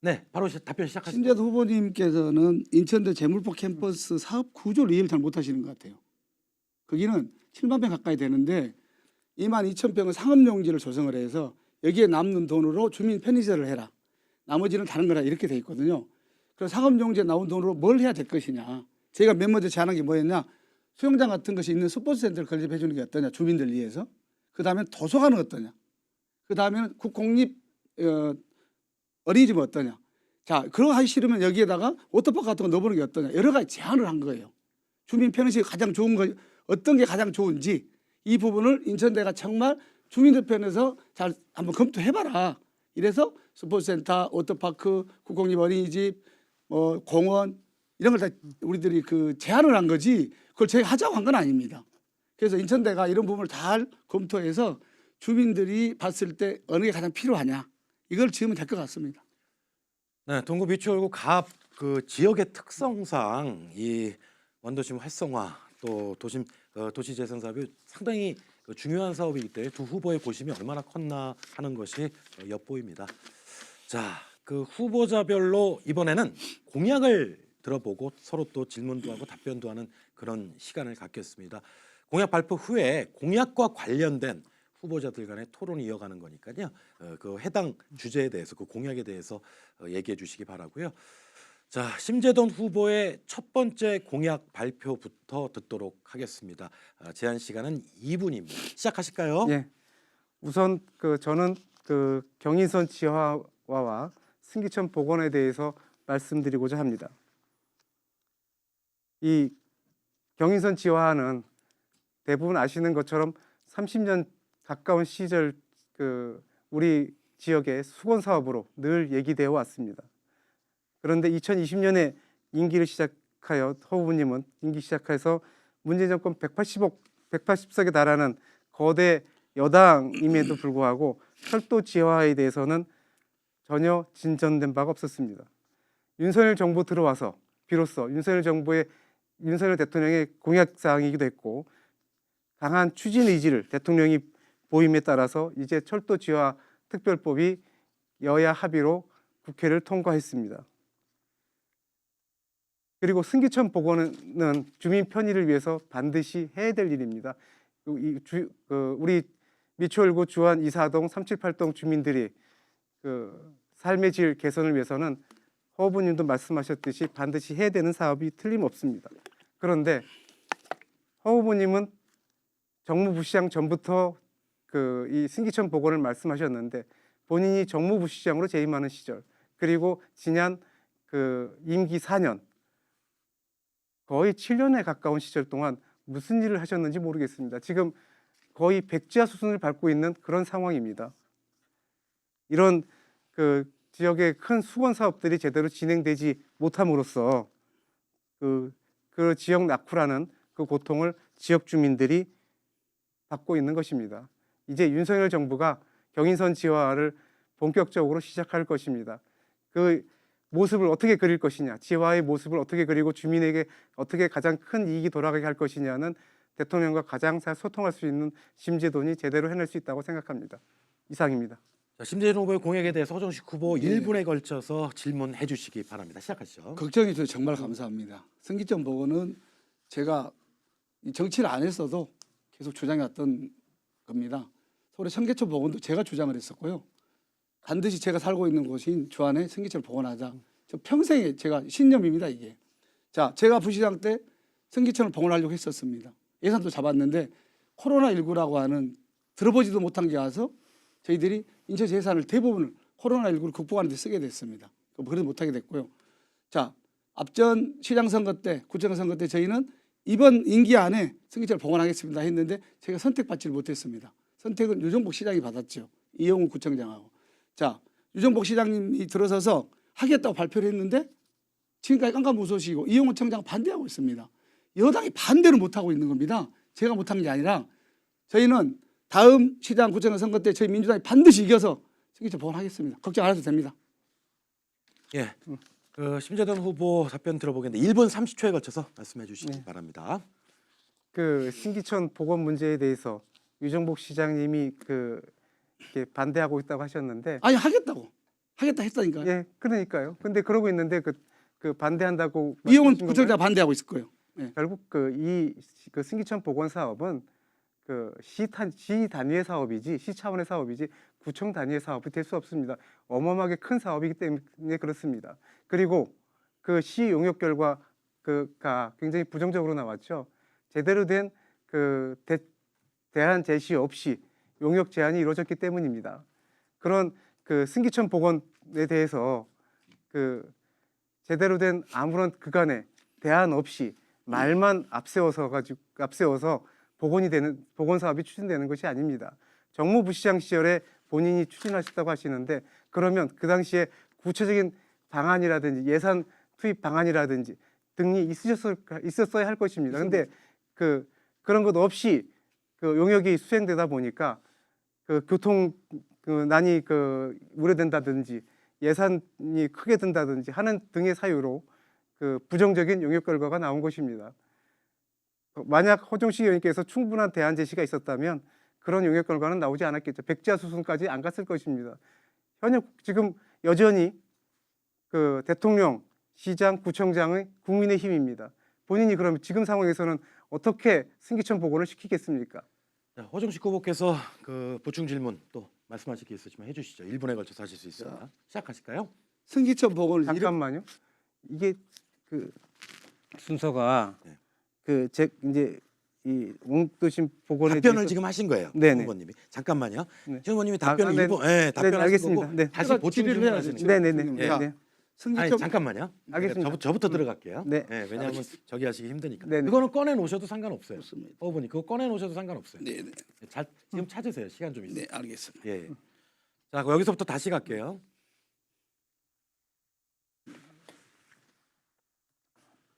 네, 바로 답변 시작하시죠. 심재동 후보님께서는 인천대 재물포 캠퍼스 사업 구조를 이해를 잘 못하시는 것 같아요. 거기는 7만 평 가까이 되는데 2만 2천 평은 상업용지를 조성을 해서 여기에 남는 돈으로 주민 편의시설을 해라. 나머지는 다른 거라 이렇게 돼 있거든요. 그래서 상업용지에 나온 돈으로 뭘 해야 될 것이냐. 제가 맨 먼저 제안한 게 뭐였냐. 수영장 같은 것이 있는 스포츠센터를 건립해 주는 게 어떠냐. 주민들 위해서. 그다음에 도서관은 어떠냐. 그다음에는 국공립 어린이집은 어떠냐. 자, 그거 하기 싫으면 여기에다가 워터파크 같은 거 넣어보는 게 어떠냐. 여러 가지 제안을 한 거예요. 주민 편의시설이 가장 좋은 거 어떤 게 가장 좋은지 이 부분을 인천대가 정말 주민들 편에서 잘 한번 검토해봐라. 이래서 스포츠센터, 워터파크, 국공립 어린이집, 공원 이런 걸 다 우리들이 그 제안을 한 거지 그걸 저희가 하자고 한 건 아닙니다. 그래서 인천대가 이런 부분을 잘 검토해서 주민들이 봤을 때 어느 게 가장 필요하냐 이걸 지으면 될 것 같습니다. 네, 동구 미추홀구 갑 그 지역의 특성상 이 원도심 활성화 또 도시재생 사업이 상당히 중요한 사업이기 때문에 두 후보의 고심이 얼마나 컸나 하는 것이 엿보입니다. 자, 그 후보자별로 이번에는 공약을 들어보고 서로 또 질문도 하고 답변도 하는 그런 시간을 갖겠습니다. 공약 발표 후에 공약과 관련된 후보자들 간의 토론을 이어가는 거니까요. 그 해당 주제에 대해서 그 공약에 대해서 얘기해 주시기 바라고요. 자, 심재돈 후보의 첫 번째 공약 발표부터 듣도록 하겠습니다. 제한 시간은 2분입니다. 시작하실까요? 예. 우선 저는 경인선 지하화와 승기천 복원에 대해서 말씀드리고자 합니다. 이 경인선 지하화는 대부분 아시는 것처럼 30년 가까운 시절 우리 지역의 수건 사업으로 늘 얘기되어 왔습니다. 그런데 2020년에 임기를 시작하여 허 후보님은 임기 시작해서 문재인 정권 180석에 달하는 거대 여당임에도 불구하고 철도 지하화에 대해서는 전혀 진전된 바가 없었습니다. 윤석열 정부 들어와서 비로소 윤석열 대통령의 공약 사항이기도 했고 강한 추진 의지를 대통령이 보임에 따라서 이제 철도 지하화 특별법이 여야 합의로 국회를 통과했습니다. 그리고 승기천 복원은 주민 편의를 위해서 반드시 해야 될 일입니다. 우리 미추홀구 주안 2사동 378동 주민들이 삶의 질 개선을 위해서는 허 후보님도 말씀하셨듯이 반드시 해야 되는 사업이 틀림없습니다. 그런데 허 후보님은 정무부시장 전부터 이 승기천 복원을 말씀하셨는데 본인이 정무부시장으로 재임하는 시절 그리고 지난 임기 4년 거의 7년에 가까운 시절 동안 무슨 일을 하셨는지 모르겠습니다. 지금 거의 백지화 수순을 밟고 있는 그런 상황입니다. 이런 지역의 큰 수건 사업들이 제대로 진행되지 못함으로써 그 지역 낙후라는 그 고통을 지역 주민들이 받고 있는 것입니다. 이제 윤석열 정부가 경인선 지하화를 본격적으로 시작할 것입니다. 그 모습을 어떻게 그릴 것이냐, 지하화의 모습을 어떻게 그리고 주민에게 어떻게 가장 큰 이익이 돌아가게 할 것이냐는 대통령과 가장 잘 소통할 수 있는 심재돈이 제대로 해낼 수 있다고 생각합니다. 이상입니다. 자, 심재돈 후보의 공약에 대해서 허정식 후보 1분에 걸쳐서 질문해 주시기 바랍니다. 시작하시죠. 걱정해 주셔서 정말 감사합니다. 승기천 복원은 제가 정치를 안 했어도 계속 주장해왔던 겁니다. 서울의 청계천 복원도 제가 주장을 했었고요. 반드시 제가 살고 있는 곳인 주안에 승기천을 복원하자. 저 평생의 제가 신념입니다, 이게. 자, 제가 부시장 때 승기천을 복원하려고 했었습니다. 예산도 잡았는데 코로나19라고 하는 들어보지도 못한 게 와서 저희들이 인천시 예산을 대부분을 코로나19를 극복하는 데 쓰게 됐습니다. 그래도 못하게 됐고요. 자, 앞전 시장 선거 때, 구청 선거 때 저희는 이번 임기 안에 승기천을 복원하겠습니다 했는데 제가 선택받지를 못했습니다. 선택은 유정복 시장이 받았죠. 이영훈 구청장하고. 자, 유정복 시장님이 들어서서 하겠다고 발표를 했는데 지금까지 깜깜무소식이고 이영훈 청장 반대하고 있습니다. 여당이 반대를 못하고 있는 겁니다. 제가 못한 게 아니라 저희는 다음 시장 구청 선거 때 저희 민주당이 반드시 이겨서 승기천 복원하겠습니다. 걱정 안 해도 됩니다. 예, 심재돈 후보 답변 들어보겠는데 1분 30초에 걸쳐서 말씀해 주시기 바랍니다. 승기천 복원 문제에 대해서 유정복 시장님이 이렇게 반대하고 있다고 하셨는데 아니 하겠다 했다니까요. 예, 그러니까요. 근데 그러고 있는데 반대한다고 이영훈 말씀하신 구청장 건가요? 반대하고 있을 거예요. 네. 결국 이 승기천 복원 사업은 시 단위의 사업이지 시 차원의 사업이지 구청 단위의 사업이 될 수 없습니다. 어마어마하게 큰 사업이기 때문에 그렇습니다. 그리고 그 시 용역 결과가 굉장히 부정적으로 나왔죠. 제대로 된 그 대안 제시 없이 용역 제한이 이루어졌기 때문입니다. 그런 그 승기천 복원에 대해서 그 제대로 된 아무런 그간의 대안 없이 말만 앞세워서 복원 사업이 추진되는 것이 아닙니다. 정무부시장 시절에 본인이 추진하셨다고 하시는데 그러면 그 당시에 구체적인 방안이라든지 예산 투입 방안이라든지 등이 있었어야 할 것입니다. 근데 그런 것 없이 그 용역이 수행되다 보니까 그 교통 난이 우려된다든지 예산이 크게 든다든지 하는 등의 사유로 그 부정적인 용역 결과가 나온 것입니다. 만약 허종식 의원님께서 충분한 대안 제시가 있었다면 그런 용역 결과는 나오지 않았겠죠. 백지화 수순까지 안 갔을 것입니다. 현역 지금 여전히 그 대통령, 시장, 구청장의 국민의 힘입니다. 본인이 그러면 지금 상황에서는 어떻게 승기천 복원을 시키겠습니까? 자, 허정식 후보께서 그 보충 질문 또 말씀하실 게 있으시면 해주시죠. 1분에 걸쳐서 하실 수 있습니다. 시작하실까요? 승기천 복원을 잠깐만요. 이게 그 순서가 네. 이제 이 원도심 복원에 답변을 대해서 지금 하신 거예요. 네네. 후보님이. 잠깐만요. 네. 최 후보님이 답변을 네. 일본 답변하신 알겠습니다. 거고 네. 다시 제가 보충 질의를 질문하시는 해야죠. 거예요. 네네네. 예. 네. 아니 승기천 잠깐만요. 알겠습니다. 저부터 들어갈게요. 네. 왜냐하면 저기 하시기 힘드니까. 네네. 그거는 꺼내 놓으셔도 상관없어요. 좋습니다. 후보님 그거 꺼내 놓으셔도 상관없어요. 네, 네. 지금 찾으세요. 시간 좀 있어요. 네, 알겠습니다. 예. 자, 그럼 여기서부터 다시 갈게요.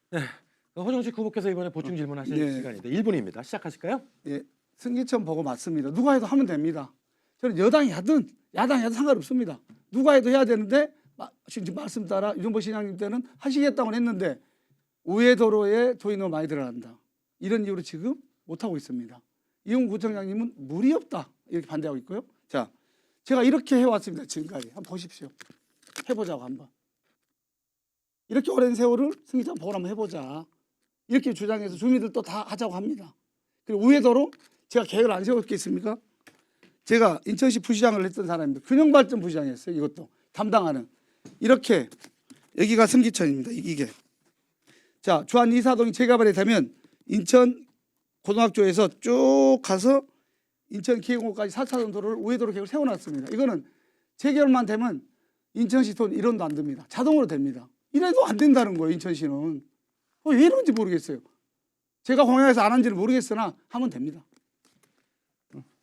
네. 허정식 후보께서 이번에 보충 질문하실 네. 시간인데 1분입니다. 시작하실까요? 예, 승기천 복원 맞습니다. 누가 해도 하면 됩니다. 저는 여당이 하든 야당이 하든 상관없습니다. 누가 해도 해야 되는데 지금 말씀 따라 유정보 시장님 때는 하시겠다고 했는데 우회도로에 돈이 너무 많이 들어간다. 이런 이유로 지금 못하고 있습니다. 이용 구청장님은 물이 없다 이렇게 반대하고 있고요. 자, 제가 이렇게 해왔습니다. 지금까지 한번 보십시오. 해보자고 한번. 이렇게 오랜 세월을 승기천 복원 한번 해보자. 이렇게 주장해서 주민들도 다 하자고 합니다. 그리고 우회도로 제가 계획을 안 세웠겠습니까? 제가 인천시 부시장을 했던 사람입니다. 균형발전 부시장이었어요. 이것도 담당하는. 이렇게 여기가 승기천입니다. 이게. 자, 주안 이사동이 재개발이 되면 인천 고등학교에서 쭉 가서 인천 기흥호까지 4차선 도로를 우회도로 계획을 세워놨습니다. 이거는 재개발만 되면 인천시 돈 1원도 안 듭니다. 자동으로 됩니다. 이래도 안 된다는 거예요. 인천시는. 왜 이런지 모르겠어요. 제가 공약에서 안 한지는 모르겠으나 하면 됩니다.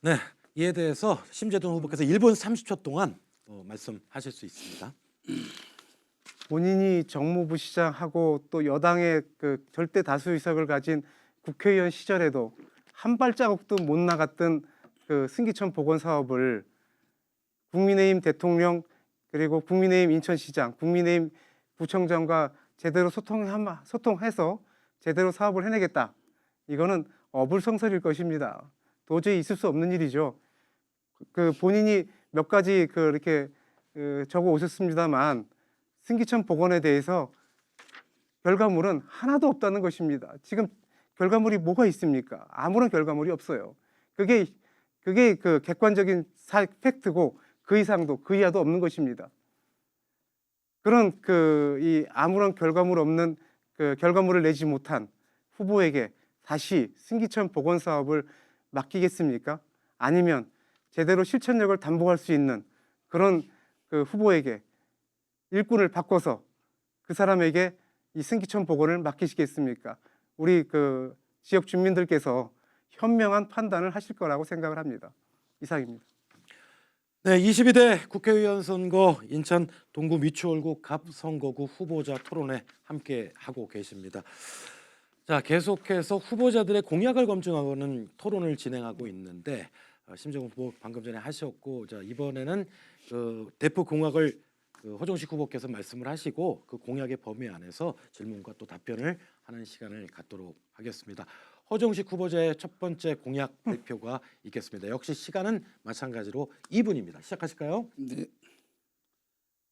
네. 이에 대해서 심재동 후보께서 1분 30초 동안 말씀하실 수 있습니다. 본인이 정무부시장하고 또 여당의 그 절대 다수 의석을 가진 국회의원 시절에도 한 발자국도 못 나갔던 그 승기천 복원 사업을 국민의힘 대통령 그리고 국민의힘 인천시장, 국민의힘 구청장과 제대로 소통해서 제대로 사업을 해내겠다. 이거는 어불성설일 것입니다. 도저히 있을 수 없는 일이죠. 그 본인이 몇 가지 이렇게 적어 오셨습니다만 승기천 복원에 대해서 결과물은 하나도 없다는 것입니다. 지금 결과물이 뭐가 있습니까? 아무런 결과물이 없어요. 그게 그 객관적인 팩트고 그 이상도 그 이하도 없는 것입니다. 그런 이 아무런 결과물 없는 그 결과물을 내지 못한 후보에게 다시 승기천 복원 사업을 맡기겠습니까? 아니면 제대로 실천력을 담보할 수 있는 그런 그 후보에게 일꾼을 바꿔서 그 사람에게 이 승기천 복원을 맡기시겠습니까? 우리 그 지역 주민들께서 현명한 판단을 하실 거라고 생각을 합니다. 이상입니다. 네, 22대 국회의원 선거 인천 동구 미추홀구 갑선거구 후보자 토론회 함께 하고 계십니다. 자, 계속해서 후보자들의 공약을 검증하고는 토론을 진행하고 있는데 심재동 후보 방금 전에 하셨고, 자 이번에는 그 대표 공약을 허정식 후보께서 말씀을 하시고 그 공약의 범위 안에서 질문과 또 답변을 하는 시간을 갖도록 하겠습니다. 허정식 후보자의 첫 번째 공약 발표가 있겠습니다. 역시 시간은 마찬가지로 2분입니다. 시작하실까요? 네.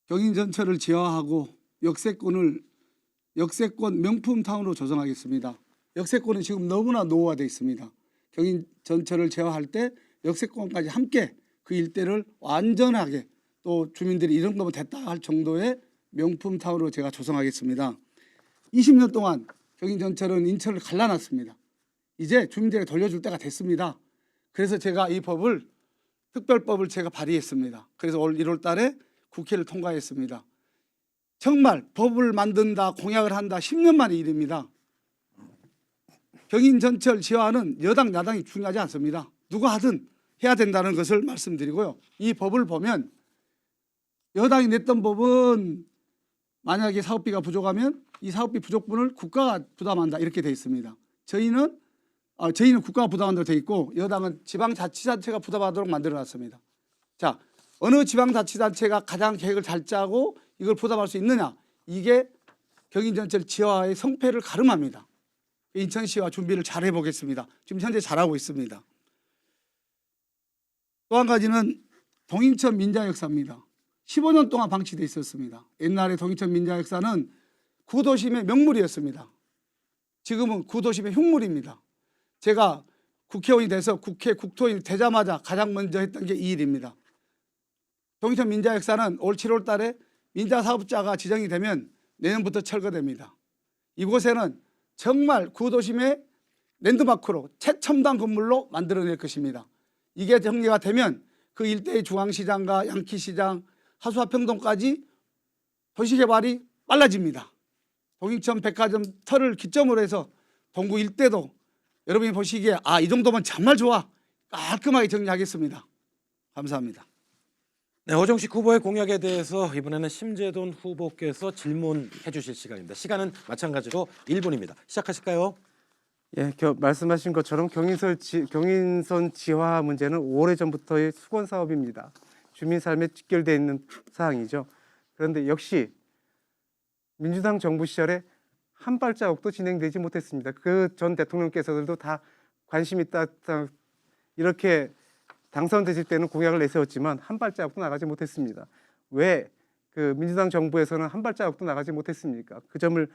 경인 전철을 지하하고 역세권 명품 타운으로 조성하겠습니다. 역세권은 지금 너무나 노후화되어 있습니다. 경인 전철을 제어할 때 역세권까지 함께 그 일대를 완전하게 또 주민들이 이런 거면 됐다 할 정도의 명품 타운으로 제가 조성하겠습니다. 20년 동안 경인 전철은 인천을 갈라놨습니다. 이제 주민들에게 돌려줄 때가 됐습니다. 그래서 제가 이 법을 특별법을 제가 발의했습니다. 그래서 올 1월 달에 국회를 통과했습니다. 정말 법을 만든다, 공약을 한다 10년 만의 일입니다. 경인 전철 지화는 여당, 야당이 중요하지 않습니다. 누가 하든 해야 된다는 것을 말씀드리고요. 이 법을 보면 여당이 냈던 법은 만약에 사업비가 부족하면 이 사업비 부족분을 국가가 부담한다 이렇게 돼 있습니다. 저희는 국가가 부담한다고 돼 있고 여당은 지방자치단체가 부담하도록 만들어놨습니다. 자, 어느 지방자치단체가 가장 계획을 잘 짜고 이걸 부담할 수 있느냐, 이게 경인전철 지화의 성패를 가름합니다. 인천시와 준비를 잘 해보겠습니다. 지금 현재 잘하고 있습니다. 또 한 가지는 동인천 민자역사입니다. 15년 동안 방치돼 있었습니다. 옛날에 동인천 민자역사는 구도심의 명물이었습니다. 지금은 구도심의 흉물입니다. 제가 국회의원이 돼서 국토위 되자마자 가장 먼저 했던 게 이 일입니다. 동인천 민자역사는 올 7월 달에 민자사업자가 지정이 되면 내년부터 철거됩니다. 이곳에는 정말 구도심의 랜드마크로 최첨단 건물로 만들어낼 것입니다. 이게 정리가 되면 그 일대의 중앙시장과 양키시장, 하수화평동까지 도시개발이 빨라집니다. 동인천 백화점 터를 기점으로 해서 동구 일대도 여러분이 보시기에 이 정도면 정말 좋아, 깔끔하게 정리하겠습니다. 감사합니다. 네, 오정식 후보의 공약에 대해서 이번에는 심재돈 후보께서 질문해 주실 시간입니다. 시간은 마찬가지로 1분입니다. 시작하실까요? 예, 말씀하신 것처럼 경인선 지화 문제는 오래전부터의 수건 사업입니다. 주민 삶에 직결되어 있는 사항이죠. 그런데 역시 민주당 정부 시절에 한 발자국도 진행되지 못했습니다. 그 전 대통령께서도 다 관심 있다 이렇게 당선되실 때는 공약을 내세웠지만 한 발자국도 나가지 못했습니다. 왜 그 민주당 정부에서는 한 발자국도 나가지 못했습니까? 그 점을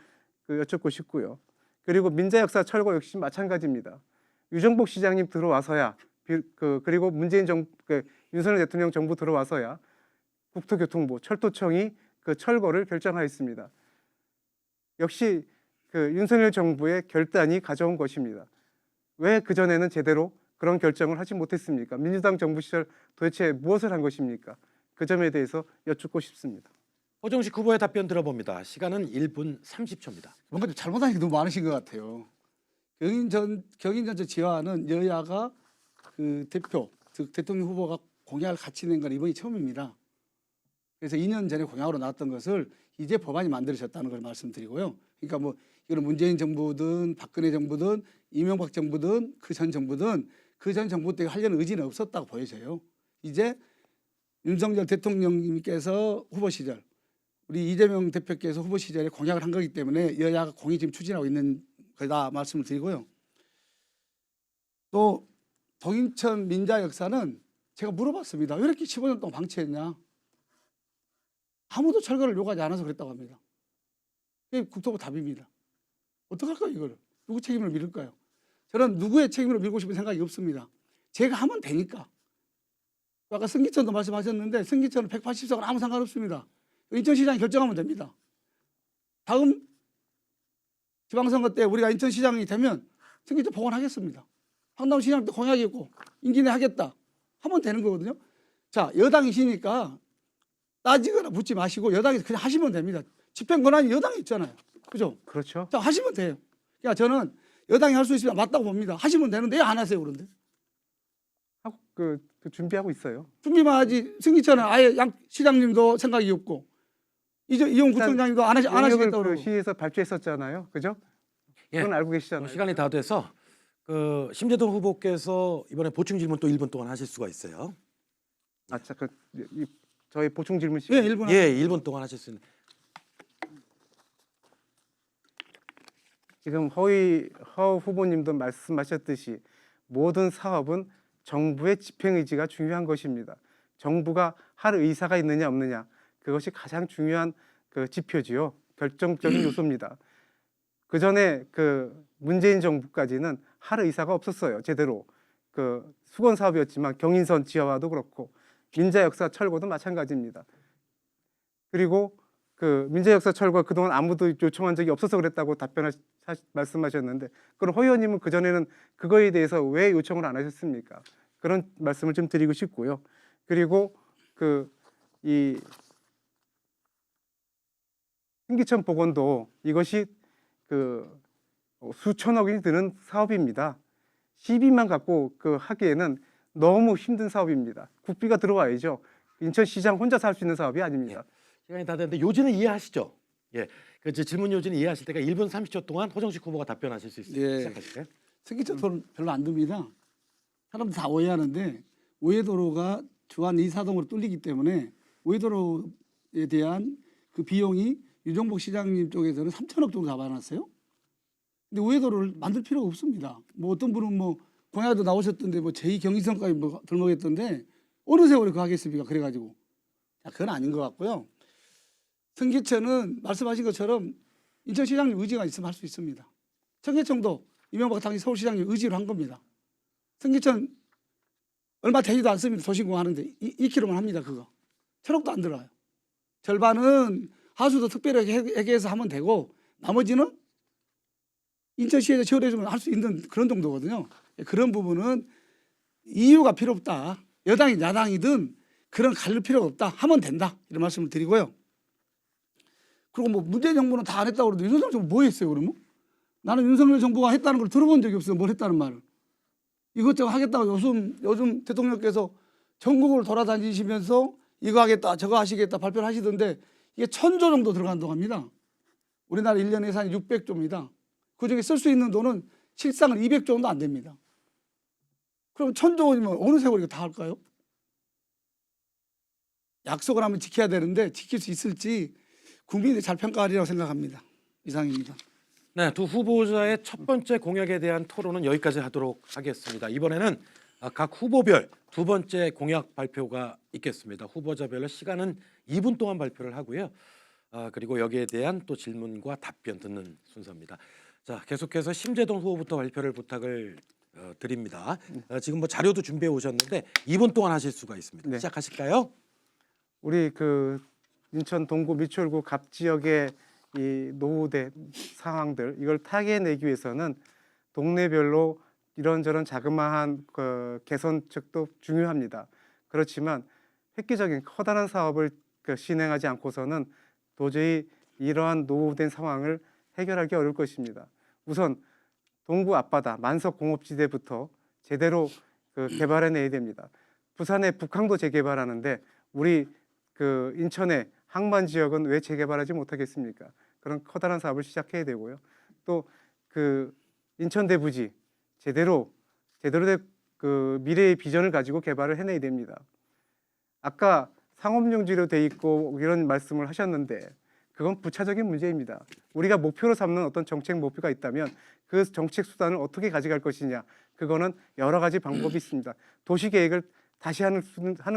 여쭙고 싶고요. 그리고 민자역사 철거 역시 마찬가지입니다. 유정복 시장님 들어와서야 그리고 문재인 윤석열 대통령 정부 들어와서야 국토교통부, 철도청이 그 철거를 결정하였습니다. 역시 그 윤석열 정부의 결단이 가져온 것입니다. 왜 그전에는 제대로 그런 결정을 하지 못했습니까? 민주당 정부 시절 도대체 무엇을 한 것입니까? 그 점에 대해서 여쭙고 싶습니다. 오정식 후보의 답변 들어봅니다. 시간은 1분 30초입니다. 뭔가 좀 잘못한 게 너무 많으신 것 같아요. 경인전철 지화는 여야가 그 대표, 즉 대통령 후보가 공약을 같이 낸 건 이번이 처음입니다. 그래서 2년 전에 공약으로 나왔던 것을 이제 법안이 만들어졌다는 걸 말씀드리고요. 그러니까 뭐 이거는 문재인 정부든 박근혜 정부든 이명박 정부든 그 전 정부든 그 전 정부 때 하려는 의지는 없었다고 보여져요. 이제 윤석열 대통령님께서 후보 시절, 우리 이재명 대표께서 후보 시절에 공약을 한 거기 때문에 여야가 공히 지금 추진하고 있는 거다 말씀을 드리고요. 또 동인천 민자 역사는 제가 물어봤습니다. 왜 이렇게 15년 동안 방치했냐? 아무도 철거를 요구하지 않아서 그랬다고 합니다. 이게 국토부 답입니다. 어떡할까요, 이걸? 누구 책임을 밀을까요? 저는 누구의 책임으로 밀고 싶은 생각이 없습니다. 제가 하면 되니까. 아까 승기천도 말씀하셨는데 승기천은 180석은 아무 상관없습니다. 인천시장이 결정하면 됩니다. 다음 지방선거 때 우리가 인천시장이 되면 승기천 복원하겠습니다. 황당시장도 공약이 있고 임기 내 하겠다 하면 되는 거거든요. 자, 여당이시니까 따지거나 묻지 마시고 여당이 그냥 하시면 됩니다. 집행 권한이 여당에 있잖아요. 그죠? 그렇죠. 자, 하시면 돼요. 그러니까 저는 여당이 할 수 있으면 맞다고 봅니다. 하시면 되는데 왜 안 하세요, 그런데? 하고 준비하고 있어요. 준비만 하지. 승기천은 아예 양 시장님도 생각이 없고 이용 구청장님도 안 하시겠다고 그러고. 시에서 발표했었잖아요. 그죠? 예. 그건 알고 계시잖아요. 시간이 다 돼서 심재돈 후보께서 이번에 보충 질문 또 1분 동안 하실 수가 있어요. 저희 보충 질문 예, 1분. 예, 1분 동안 하실 수 있는. 지금 허 후보님도 말씀하셨듯이 모든 사업은 정부의 집행 의지가 중요한 것입니다. 정부가 할 의사가 있느냐 없느냐 그것이 가장 중요한 그 지표지요. 결정적인 요소입니다. 그 전에 그 문재인 정부까지는 할 의사가 없었어요. 제대로 그 수건 사업이었지만 경인선 지하화도 그렇고 민자역사 철거도 마찬가지입니다. 그리고 그 민자역사 철거 그동안 아무도 요청한 적이 없어서 그랬다고 말씀하셨는데, 그럼 허 의원님은 그 전에는 그거에 대해서 왜 요청을 안 하셨습니까? 그런 말씀을 좀 드리고 싶고요. 그리고 그 이 신기천 복원도 이것이 그 수천억이 드는 사업입니다. 시비만 갖고 그 하기에는 너무 힘든 사업입니다. 국비가 들어와야죠. 인천시장 혼자서 할 수 있는 사업이 아닙니다. 시간이 다 됐는데 요지는 이해하시죠? 예, 그 이제 질문 요지는 이해하실 때가 1분 30초 동안 호정식 후보가 답변하실 수 있습니다. 예. 시작하실까요? 승기천 토론 별로 안 듭니다. 사람들 다 오해하는데 오해도로가 주안 2사동으로 뚫리기 때문에 오해도로에 대한 그 비용이 유정복 시장님 쪽에서는 3천억 정도 잡아놨어요. 근데 오해도로를 만들 필요가 없습니다. 뭐 어떤 분은 뭐 공약도 나오셨던데 뭐 제2경의선까지 뭐 들먹였던데 어느 세월에 그거 하겠습니까? 그래가지고 자, 그건 아닌 것 같고요. 승기천은 말씀하신 것처럼 인천시장님 의지가 있으면 할 수 있습니다. 청계천도 이명박 당시 서울시장님 의지로 한 겁니다. 승기천 얼마 되지도 않습니다. 도시공원 하는데 2km만 합니다. 그거 천억도 안 들어요. 절반은 하수도 특별하게 해계해서 하면 되고 나머지는 인천시에서 지원해주면 할 수 있는 그런 정도거든요. 그런 부분은 이유가 필요 없다. 여당이 야당이든 그런 가릴 필요가 없다. 하면 된다. 이런 말씀을 드리고요. 그리고 뭐 문재인 정부는 다 안 했다고 그러는데 윤석열 정부 뭐 했어요 그러면? 나는 윤석열 정부가 했다는 걸 들어본 적이 없어요. 뭘 했다는 말을. 이것저것 하겠다고 요즘 대통령께서 전국을 돌아다니시면서 이거 하겠다 저거 하시겠다 발표를 하시던데 이게 1,000조 정도 들어간다고 합니다. 우리나라 1년 예산이 600조입니다. 그중에 쓸 수 있는 돈은 실상은 200조 정도 안 됩니다. 그럼 1,000조 원이면 어느 세월에 이거 다 할까요? 약속을 하면 지켜야 되는데 지킬 수 있을지 국민이 잘 평가하리라고 생각합니다. 이상입니다. 네, 두 후보자의 첫 번째 공약에 대한 토론은 여기까지 하도록 하겠습니다. 이번에는 각 후보별 두 번째 공약 발표가 있겠습니다. 후보자별로 시간은 2분 동안 발표를 하고요. 그리고 여기에 대한 또 질문과 답변 듣는 순서입니다. 자, 계속해서 심재동 후보부터 발표를 부탁을 드립니다. 지금 뭐 자료도 준비해 오셨는데 2분 동안 하실 수가 있습니다. 네. 시작하실까요? 우리 그 인천 동구 미추홀구 갑 지역의 이 노후된 상황들 이걸 타개내기 위해서는 동네별로 이런저런 자그마한 그 개선책도 중요합니다. 그렇지만 획기적인 커다란 사업을 진행하지 않고서는 도저히 이러한 노후된 상황을 해결하기 어려울 것입니다. 우선 동구 앞바다 만석공업지대부터 제대로 개발해내야 됩니다. 부산의 북항도 재개발하는데 우리 그 인천의 항만 지역은 왜 재개발하지 못하겠습니까? 그런 커다란 사업을 시작해야 되고요. 또 그 인천대 부지 제대로 된 그 미래의 비전을 가지고 개발을 해내야 됩니다. 아까 상업용지로 돼 있고 이런 말씀을 하셨는데 그건 부차적인 문제입니다. 우리가 목표로 삼는 어떤 정책 목표가 있다면 그 정책 수단을 어떻게 가져갈 것이냐 그거는 여러 가지 방법이 있습니다. 도시계획을 다시 하는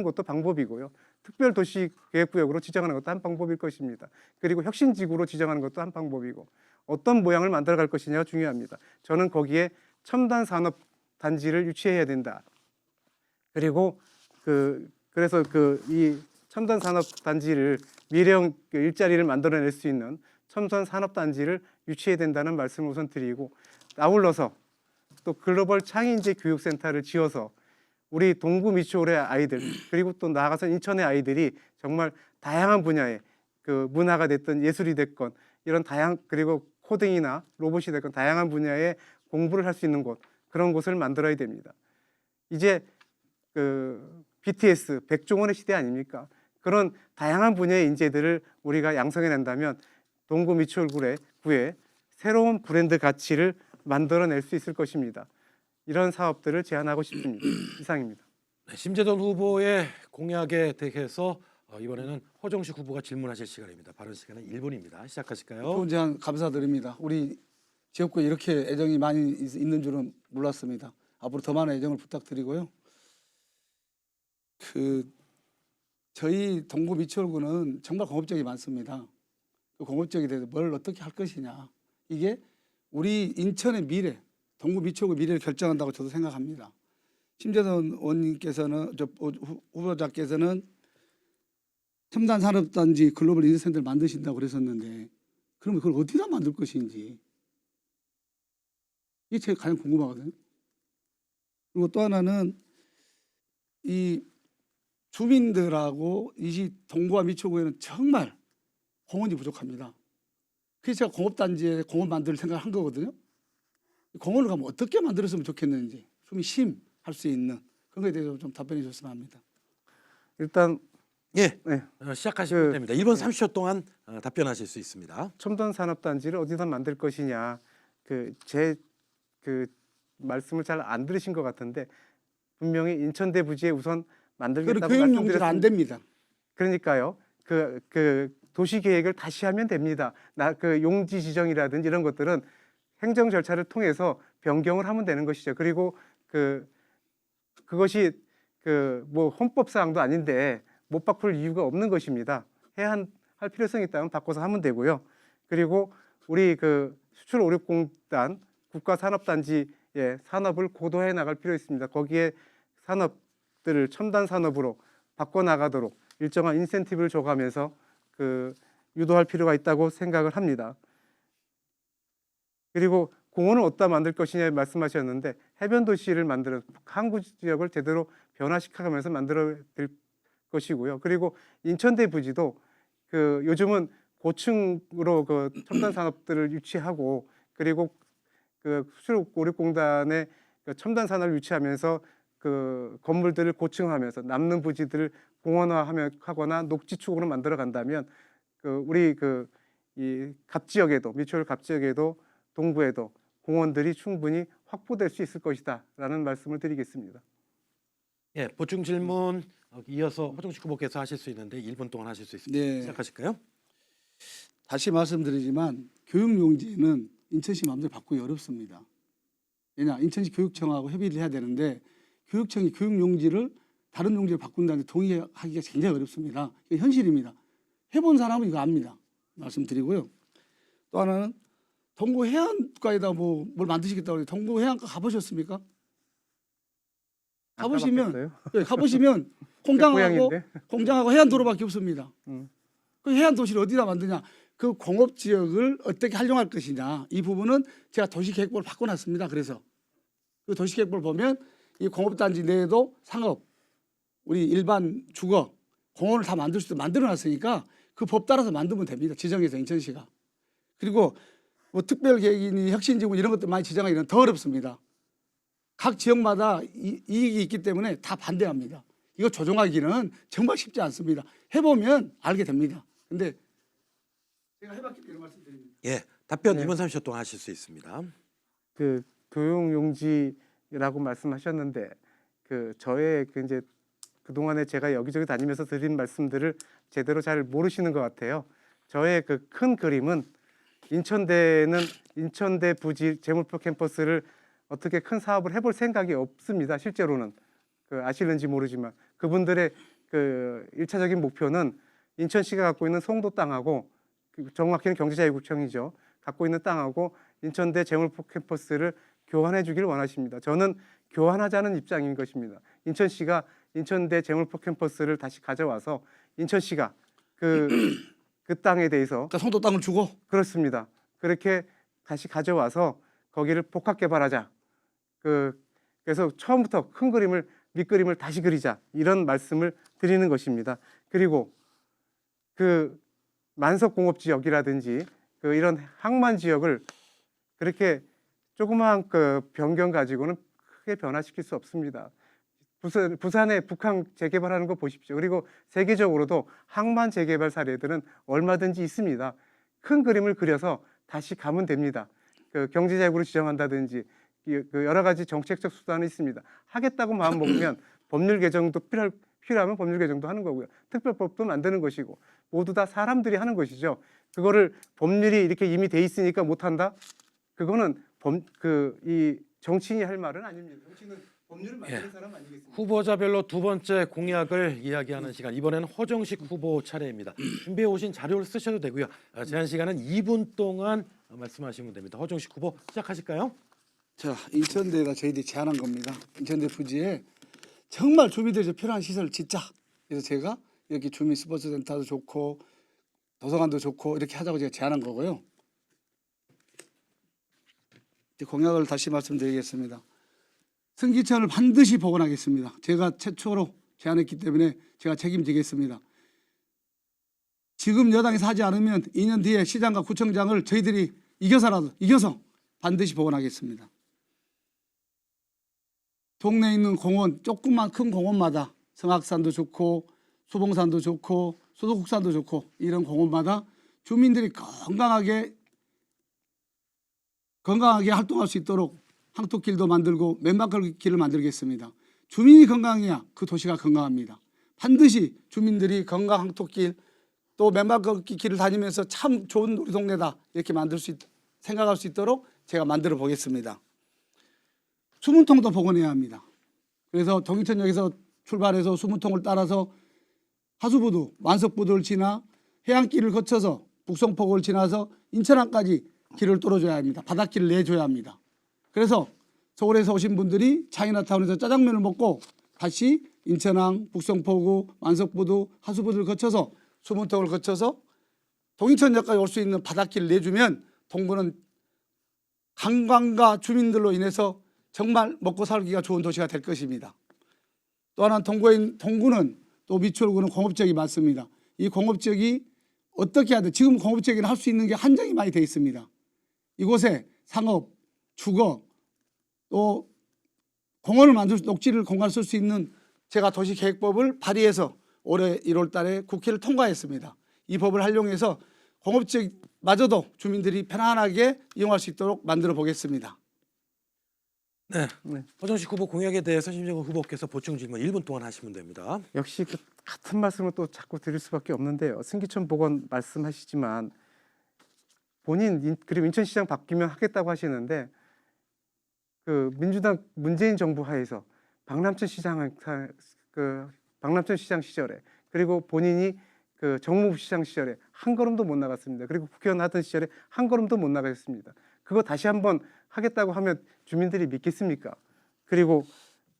것도 방법이고요. 특별도시계획구역으로 지정하는 것도 한 방법일 것입니다. 그리고 혁신지구로 지정하는 것도 한 방법이고 어떤 모양을 만들어갈 것이냐가 중요합니다. 저는 거기에 첨단 산업 단지를 유치해야 된다. 그리고 그래서 이 첨단 산업 단지를 미래형 일자리를 만들어낼 수 있는 첨단 산업 단지를 유치해야 된다는 말씀을 우선 드리고 아울러서 또 글로벌 창의인재 교육센터를 지어서 우리 동구 미추홀의 아이들 그리고 또 나아가서 인천의 아이들이 정말 다양한 분야의 그 문화가 됐든 예술이 됐건 이런 그리고 코딩이나 로봇이 됐건 다양한 분야의 공부를 할 수 있는 곳 그런 곳을 만들어야 됩니다. 이제 그 BTS 백종원의 시대 아닙니까? 그런 다양한 분야의 인재들을 우리가 양성해낸다면 동구 미추홀구에 새로운 브랜드 가치를 만들어낼 수 있을 것입니다. 이런 사업들을 제안하고 싶습니다. 이상입니다. 네, 심재동 후보의 공약에 대해서 이번에는 호정식 후보가 질문하실 시간입니다. 발언 시간은 1분입니다. 시작하실까요? 좋은 제안 감사드립니다. 우리 지역구에 이렇게 애정이 많이 있는 줄은 몰랐습니다. 앞으로 더 많은 애정을 부탁드리고요. 저희 동구 미추홀구는 정말 공업적이 많습니다. 그 공업적에 대해서 뭘 어떻게 할 것이냐. 이게 우리 인천의 미래, 동구 미추홀구 미래를 결정한다고 저도 생각합니다. 심재선 의원님께서는 후보자께서는 첨단 산업단지 글로벌 인재센터를 만드신다고 그랬었는데 그러면 그걸 어디다 만들 것인지 이게 제가 가장 궁금하거든요. 그리고 또 하나는 이 주민들하고 이 동구와 미추홀구에는 정말 공원이 부족합니다. 그래서 제가 공업단지에 공원 만들 생각을 한 거거든요. 공원을 가면 어떻게 만들었으면 좋겠는지 좀 심할 수 있는 그런 거에 대해서 좀 답변해 줬으면 합니다. 일단 예, 네. 시작하시면 됩니다. 1분 30초 동안 답변하실 수 있습니다. 첨단 산업 단지를 어디다 만들 것이냐 제 말씀을 잘 안 들으신 것 같은데 분명히 인천대 부지에 우선 만들겠다고 교육용지는 안 됩니다. 그러니까요. 그 도시 계획을 다시 하면 됩니다. 그 용지 지정이라든지 이런 것들은 행정 절차를 통해서 변경을 하면 되는 것이죠. 그리고 그것이 뭐 헌법 사항도 아닌데 못 바꿀 이유가 없는 것입니다. 할 필요성이 있다면 바꿔서 하면 되고요. 그리고 우리 수출 오력공단 국가산업단지의 산업을 고도화해 나갈 필요 있습니다. 거기에 산업들을 첨단 산업으로 바꿔 나가도록 일정한 인센티브를 줘가면서 유도할 필요가 있다고 생각을 합니다. 그리고 공원을 어디다 만들 것이냐 말씀하셨는데 해변 도시를 만들어 항구 지역을 제대로 변화시켜가면서 만들어 될 것이고요. 그리고 인천대 부지도 요즘은 고층으로 첨단 산업들을 유치하고 그리고 수출 오력공단의 첨단 산업을 유치하면서 건물들을 고층화하면서 남는 부지들을 공원화하거나 녹지 축으로 만들어 간다면 우리 이 갑지역에도 미추홀 갑지역에도 동구에도 공원들이 충분히 확보될 수 있을 것이다라는 말씀을 드리겠습니다. 예, 보충 질문 이어서 허정식 후보께서 하실 수 있는데 1분 동안 하실 수 있습니다. 네. 시작하실까요? 다시 말씀드리지만 교육용지는 인천시 마음대로 바꾸기 어렵습니다. 왜냐 인천시 교육청하고 협의를 해야 되는데 교육청이 교육용지를 다른 용지로 바꾼다는데 동의하기가 굉장히 어렵습니다. 이게 현실입니다. 해본 사람은 이거 압니다. 말씀드리고요. 또 하나는 동구 해안가에다 뭘 만드시겠다고 그래요. 동구 해안가 가보셨습니까? 가보시면 네, 가보시면 공장하고 해안도로밖에 없습니다. 그 해안 도시를 어디다 만드냐? 그 공업 지역을 어떻게 활용할 것이냐? 이 부분은 제가 도시계획법을 바꿔놨습니다. 그래서 그 도시계획법을 보면 이 공업단지 내에도 상업, 우리 일반 주거, 공원을 다 만들 수 있도록 만들어놨으니까 그 법 따라서 만들면 됩니다. 지정해서 인천시가. 그리고 뭐 특별계획이니 혁신지구 이런 것들 많이 지정하기는 더 어렵습니다. 각 지역마다 이익이 있기 때문에 다 반대합니다. 이거 조정하기는 정말 쉽지 않습니다. 해보면 알게 됩니다. 근데 제가 해봤기 때문에 말씀드립니다. 예, 답변 네. 2분 30초 동안 하실 수 있습니다. 교육용지라고 말씀하셨는데 저의 이제 그동안에 제가 여기저기 다니면서 드린 말씀들을 제대로 잘 모르시는 것 같아요. 저의 큰 그림은 인천대는 인천대 부지 재물포 캠퍼스를 어떻게 큰 사업을 해볼 생각이 없습니다. 실제로는 아실는지 모르지만 그분들의 1차적인 목표는 인천시가 갖고 있는 송도 땅하고 정확히는 경제자유구청이죠. 갖고 있는 땅하고 인천대 재물포 캠퍼스를 교환해 주기를 원하십니다. 저는 교환하자는 입장인 것입니다. 인천시가 인천대 재물포 캠퍼스를 다시 가져와서 인천시가 그 땅에 대해서 그러니까 송도 땅을 주고 그렇습니다. 그렇게 다시 가져와서 거기를 복합 개발하자. 그래서 처음부터 큰 그림을 밑그림을 다시 그리자 이런 말씀을 드리는 것입니다. 그리고 만석 공업 지역이라든지 이런 항만 지역을 그렇게 조그마한 변경 가지고는 크게 변화시킬 수 없습니다. 부산에 북항 재개발하는 거 보십시오. 그리고 세계적으로도 항만 재개발 사례들은 얼마든지 있습니다. 큰 그림을 그려서 다시 가면 됩니다. 경제자유구를 지정한다든지 여러 가지 정책적 수단이 있습니다. 하겠다고 마음 먹으면 법률 개정도 필요하면 법률 개정도 하는 거고요. 특별법도 만드는 것이고 모두 다 사람들이 하는 것이죠. 그거를 법률이 이렇게 이미 돼 있으니까 못한다? 그거는 이 정치인이 할 말은 아닙니다. 정치인은 법률을 만드는 사람 아니겠습니까? 후보자별로 두 번째 공약을 이야기하는 시간. 이번에는 허정식 후보 차례입니다. 준비해 오신 자료를 쓰셔도 되고요. 제한 시간은 2분 동안 말씀하시면 됩니다. 허정식 후보 시작하실까요? 자, 인천대가 저희들이 제안한 겁니다. 인천대 부지에 정말 주민들이 필요한 시설을 짓자. 그래서 제가 이렇게 주민 스포츠센터도 좋고 도서관도 좋고 이렇게 하자고 제가 제안한 거고요. 이제 공약을 다시 말씀드리겠습니다. 승기천을 반드시 복원하겠습니다. 제가 최초로 제안했기 때문에 제가 책임지겠습니다. 지금 여당에서 하지 않으면 2년 뒤에 시장과 구청장을 저희들이 이겨서 반드시 복원하겠습니다. 동네에 있는 공원, 조그만 큰 공원마다 성악산도 좋고 수봉산도 좋고 수도국산도 좋고 이런 공원마다 주민들이 건강하게 활동할 수 있도록 항토길도 만들고 맨발길을 만들겠습니다. 주민이 건강해야 그 도시가 건강합니다. 반드시 주민들이 건강 항토길 또 맨발길을 다니면서 참 좋은 우리 동네다 이렇게 생각할 수 있도록 제가 만들어 보겠습니다. 수문통도 복원해야 합니다. 그래서 동인천역에서 출발해서 수문통을 따라서 하수부두, 완석부두를 지나 해안길을 거쳐서 북성포구를 지나서 인천항까지 길을 뚫어줘야 합니다. 바닷길을 내줘야 합니다. 그래서 서울에서 오신 분들이 차이나타운에서 짜장면을 먹고 다시 인천항, 북성포구, 완석부두, 하수부두를 거쳐서 수문통을 거쳐서 동인천역까지 올 수 있는 바닷길을 내주면 동구는 관광과 주민들로 인해서 정말 먹고 살기가 좋은 도시가 될 것입니다. 또 하나 동구는 또 미추홀구는 공업지역이 많습니다. 이 공업지역이 어떻게 해야 돼? 지금 공업지역에는 할 수 있는 게 한정이 많이 되어 있습니다. 이곳에 상업, 주거, 또 공원을 녹지를 공간을 쓸 수 있는 제가 도시계획법을 발의해서 올해 1월 달에 국회를 통과했습니다. 이 법을 활용해서 공업지역마저도 주민들이 편안하게 이용할 수 있도록 만들어 보겠습니다. 네. 허정식 후보 공약에 대해서 심정근 후보께서 보충 질문 1분 동안 하시면 됩니다. 역시 그 같은 말씀을 또 자꾸 드릴 수밖에 없는데요. 승기천 복원 말씀하시지만 본인 그리고 인천시장 바뀌면 하겠다고 하시는데 그 민주당 문재인 정부 하에서 박남천 시장 시절에 그리고 본인이 그 정무부 시장 시절에 한 걸음도 못 나갔습니다. 그리고 국회의원 하던 시절에 한 걸음도 못 나갔습니다. 그거 다시 한번 하겠다고 하면 주민들이 믿겠습니까? 그리고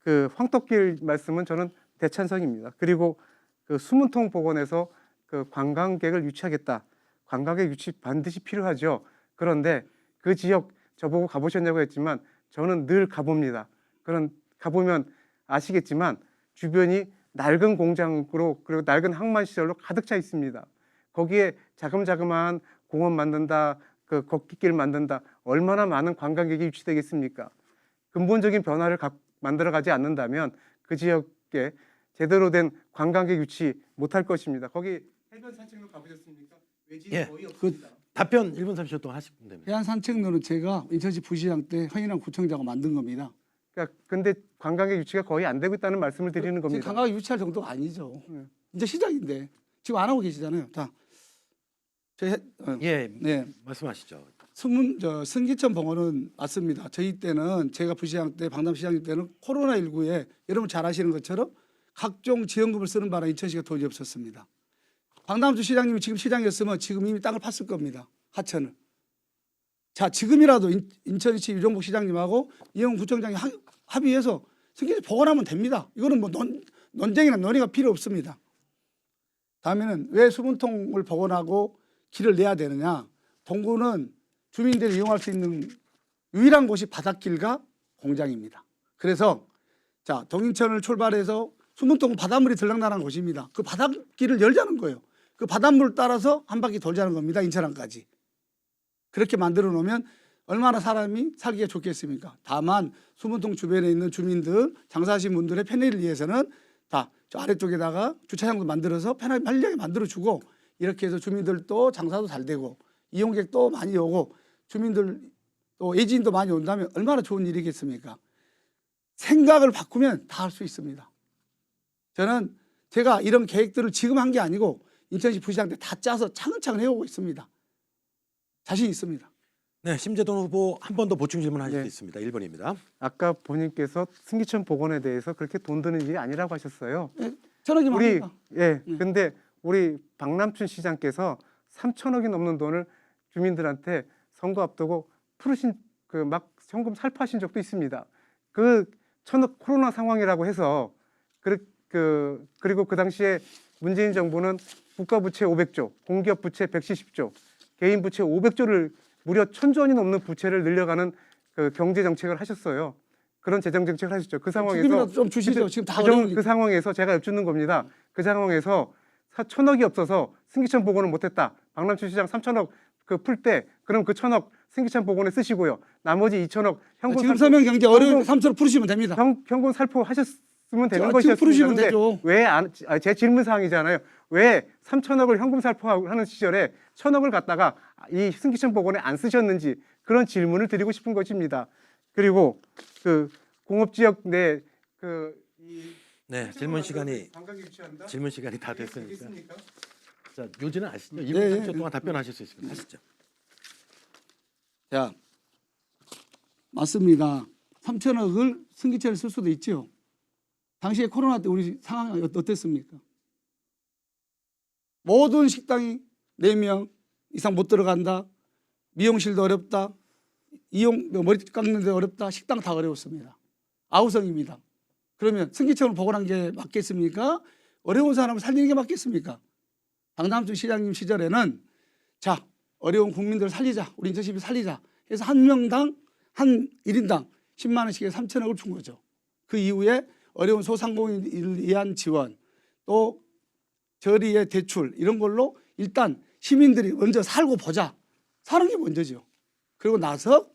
그 황토길 말씀은 저는 대찬성입니다. 그리고 그 수문통 복원해서 그 관광객을 유치하겠다. 관광객 유치 반드시 필요하죠. 그런데 그 지역 저보고 가보셨냐고 했지만 저는 늘 가봅니다. 가보면 아시겠지만 주변이 낡은 공장으로 그리고 낡은 항만 시설로 가득 차 있습니다. 거기에 자금자금한 공원 만든다, 그 걷기길 만든다, 얼마나 많은 관광객이 유치되겠습니까? 근본적인 변화를 만들어가지 않는다면 그 지역에 제대로 된 관광객 유치 못할 것입니다. 거기 해변 산책로 가보셨습니까? 외진이 거의 없습니다. 답변 1분 30초 동안 하시면 됩니다. 해안 산책로는 제가 인천시 부시장 때 현인환 구청장이 만든 겁니다. 그러니까 근데 관광객 유치가 거의 안 되고 있다는 말씀을 드리는 지금 겁니다. 관광객 유치할 정도가 아니죠. 이제 시작인데 지금 안 하고 계시잖아요. 자, 예, 네. 말씀하시죠. 승기천 복원은 맞습니다. 저희 때는 제가 부시장 때 박남시장님 때는 코로나19에 여러분 잘 아시는 것처럼 각종 지원금을 쓰는 바람에 인천시가 돈이 없었습니다. 박남수 시장님이 지금 시장이었으면 지금 이미 땅을 팠을 겁니다. 하천을. 자, 지금이라도 인천시 유정복 시장님하고 이영 구청장이 합의해서 승기천 복원하면 됩니다. 이거는 뭐 논쟁이나 논의가 필요 없습니다. 다음에는 왜 수문통을 복원하고 길을 내야 되느냐? 동구는 주민들이 이용할 수 있는 유일한 곳이 바닷길과 공장입니다. 그래서 자, 동인천을 출발해서 수문통은 바닷물이 들락날락한 곳입니다. 그 바닷길을 열자는 거예요. 그 바닷물을 따라서 한 바퀴 돌자는 겁니다. 인천항까지. 그렇게 만들어 놓으면 얼마나 사람이 살기가 좋겠습니까? 다만 수문통 주변에 있는 주민들, 장사하신 분들의 편의를 위해서는 다 저 아래쪽에다가 주차장도 만들어서 편하게 만들어주고 이렇게 해서 주민들도 장사도 잘 되고 이용객도 많이 오고 주민들 또 외지인도 많이 온다면 얼마나 좋은 일이겠습니까? 생각을 바꾸면 다 할 수 있습니다. 저는 제가 이런 계획들을 지금 한 게 아니고 인천시 부시장 때 다 짜서 차근차근 해오고 있습니다. 자신 있습니다. 네, 심재동 후보 한 번 더 보충 질문하실 네. 수 있습니다. 1번입니다. 아까 본인께서 승기천 복원에 대해서 그렇게 돈 드는 일이 아니라고 하셨어요. 네, 전화기만 합니다. 근데 우리 박남춘 시장께서 3천억이 넘는 돈을 주민들한테 선거 앞두고 푸르신 그 막 현금 살포하신 적도 있습니다. 그 코로나 상황이라고 해서 그리고 그 당시에 문재인 정부는 국가 부채 500조, 공기업 부채 170조, 개인 부채 500조를 무려 1,000조 원이 넘는 부채를 늘려가는 그 경제 정책을 하셨어요. 그런 재정 정책을 하셨죠. 그 상황에서 지금이라도 좀 주시죠. 지금 다 어려우니까. 그 상황에서 제가 여쭙는 겁니다. 그 상황에서 1,000억이 없어서 승기천 복원을 못했다. 박남춘 시장 3,000억 풀 때 그럼 그 1,000억 승기천 복원에 쓰시고요. 나머지 2,000억 현금 지금 살포- 서명 경제 어려운 3천억 풀으시면 됩니다. 현금 살포하셨으면 되는 지금 것이었습니다. 풀으시면 되죠. 제 질문 사항이잖아요. 왜 3,000억을 현금 살포하는 시절에 1,000억을 갖다가 이 승기천 복원에 안 쓰셨는지 그런 질문을 드리고 싶은 것입니다. 그리고 그 공업 지역 내 네, 질문 시간이 다 됐으니까. 자, 요지는 아시죠? 2분 네, 30초 동안 답변하실 수 있습니다. 하시죠. 자, 맞습니다. 3천억을 승기차를 쓸 수도 있죠. 당시에 코로나 때 우리 상황이 어땠습니까? 모든 식당이 4명 이상 못 들어간다. 미용실도 어렵다. 머리 깎는데 어렵다. 식당 다 어려웠습니다. 아우성입니다. 그러면 승기청을 복원한 게 맞겠습니까? 어려운 사람을 살리는 게 맞겠습니까? 박남춘 시장님 시절에는 자, 어려운 국민들을 살리자. 우리 인천시민 살리자. 해서 한 명당 한 1인당 10만 원씩에 3천억을 준 거죠. 그 이후에 어려운 소상공인을 위한 지원, 또 저리의 대출 이런 걸로 일단 시민들이 먼저 살고 보자. 사는 게 먼저죠. 그리고 나서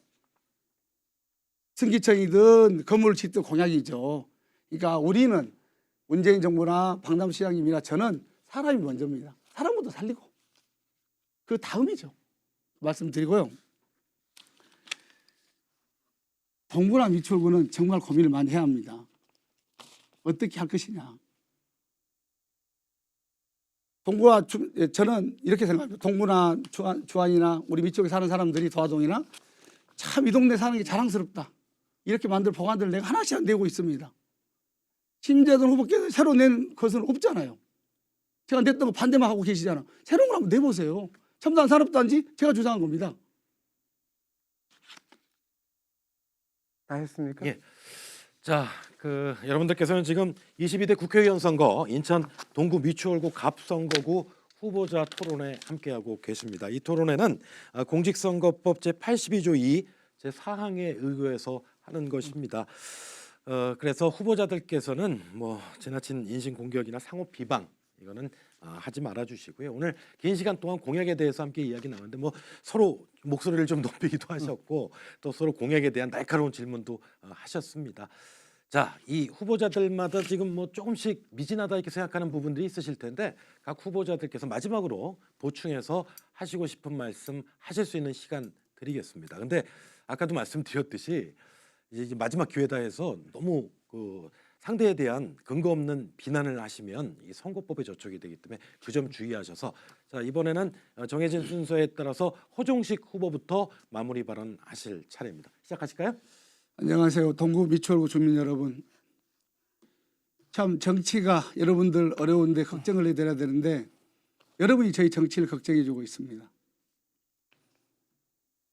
승기청이든 건물을 짓든 공약이죠. 그러니까 우리는 문재인 정부나 박남춘 시장님이나 저는 사람이 먼저입니다. 사람부터 살리고 그 다음이죠. 말씀드리고요. 동구나 미추홀구는 정말 고민을 많이 해야 합니다. 어떻게 할 것이냐. 저는 이렇게 생각합니다. 동구나 주안이나 우리 밑쪽에 사는 사람들이 도화동이나 참 이 동네 사는 게 자랑스럽다. 이렇게 만들 법안들을 내가 하나씩 내고 있습니다. 심재돈 후보께서 새로 낸 것은 없잖아요. 제가 냈던 거 반대만 하고 계시잖아요. 새로운 걸 한번 내보세요. 첨단 산업단지 제가 주장한 겁니다. 다 했습니까? 예. 자, 여러분들께서는 지금 22대 국회의원 선거 인천 동구 미추홀구 갑선거구 후보자 토론회 함께하고 계십니다. 이 토론회는 공직선거법 제82조 2 제4항에 의거해서 하는 것입니다. 그래서 후보자들께서는 뭐 지나친 인신 공격이나 상호 비방 이거는 하지 말아 주시고요. 오늘 긴 시간 동안 공약에 대해서 함께 이야기 나눴는데 뭐 서로 목소리를 좀 높이기도 하셨고 또 서로 공약에 대한 날카로운 질문도 하셨습니다. 자, 이 후보자들마다 지금 뭐 조금씩 미진하다 이렇게 생각하는 부분들이 있으실 텐데 각 후보자들께서 마지막으로 보충해서 하시고 싶은 말씀 하실 수 있는 시간 드리겠습니다. 근데 아까도 말씀드렸듯이 이제 마지막 기회다 해서 너무 상대에 대한 근거 없는 비난을 하시면 이 선거법에 저촉이 되기 때문에 그 점 주의하셔서 자, 이번에는 정해진 순서에 따라서 호종식 후보부터 마무리 발언하실 차례입니다. 시작하실까요? 안녕하세요. 동구 미추홀구 주민 여러분. 참 정치가 여러분들 어려운데 걱정을 해드려야 되는데 여러분이 저희 정치를 걱정해 주고 있습니다.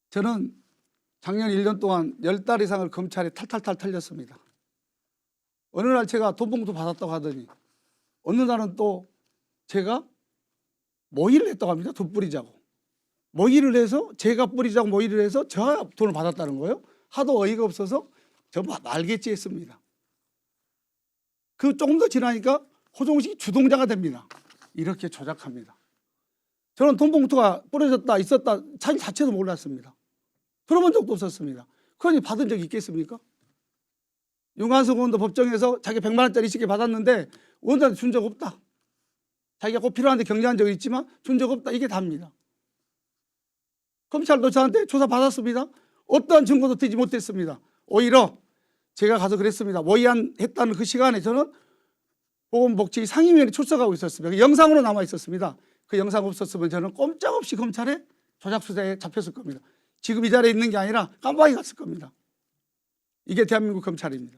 저는 작년 1년 동안 10달 이상을 검찰에 탈탈탈 털렸습니다. 어느 날 제가 돈봉투 받았다고 하더니 어느 날은 또 제가 모의를 했다고 합니다. 돈 뿌리자고. 모의를 해서 제가 뿌리자고 모의를 해서 제가 돈을 받았다는 거예요. 하도 어이가 없어서 저 말겠지 했습니다. 그 조금 더 지나니까 호종식이 주동자가 됩니다. 이렇게 조작합니다. 저는 돈봉투가 뿌려졌다 있었다 자체도 몰랐습니다. 들어본 적도 없었습니다. 그러니 받은 적이 있겠습니까? 윤관석 의원도 법정에서 자기 100만 원짜리 쉽게 받았는데 의원들한테 준 적 없다. 자기가 꼭 필요한데 경제한 적이 있지만 준 적 없다. 이게 답니다. 검찰도 저한테 조사 받았습니다. 어떠한 증거도 되지 못했습니다. 오히려 제가 가서 그랬습니다. 모의했다는 그 시간에 저는 보건복지 상임위원회 출석하고 있었습니다. 그 영상으로 남아 있었습니다. 그 영상 없었으면 저는 꼼짝없이 검찰에 조작수사에 잡혔을 겁니다. 지금 이 자리에 있는 게 아니라 깜빡이 갔을 겁니다. 이게 대한민국 검찰입니다.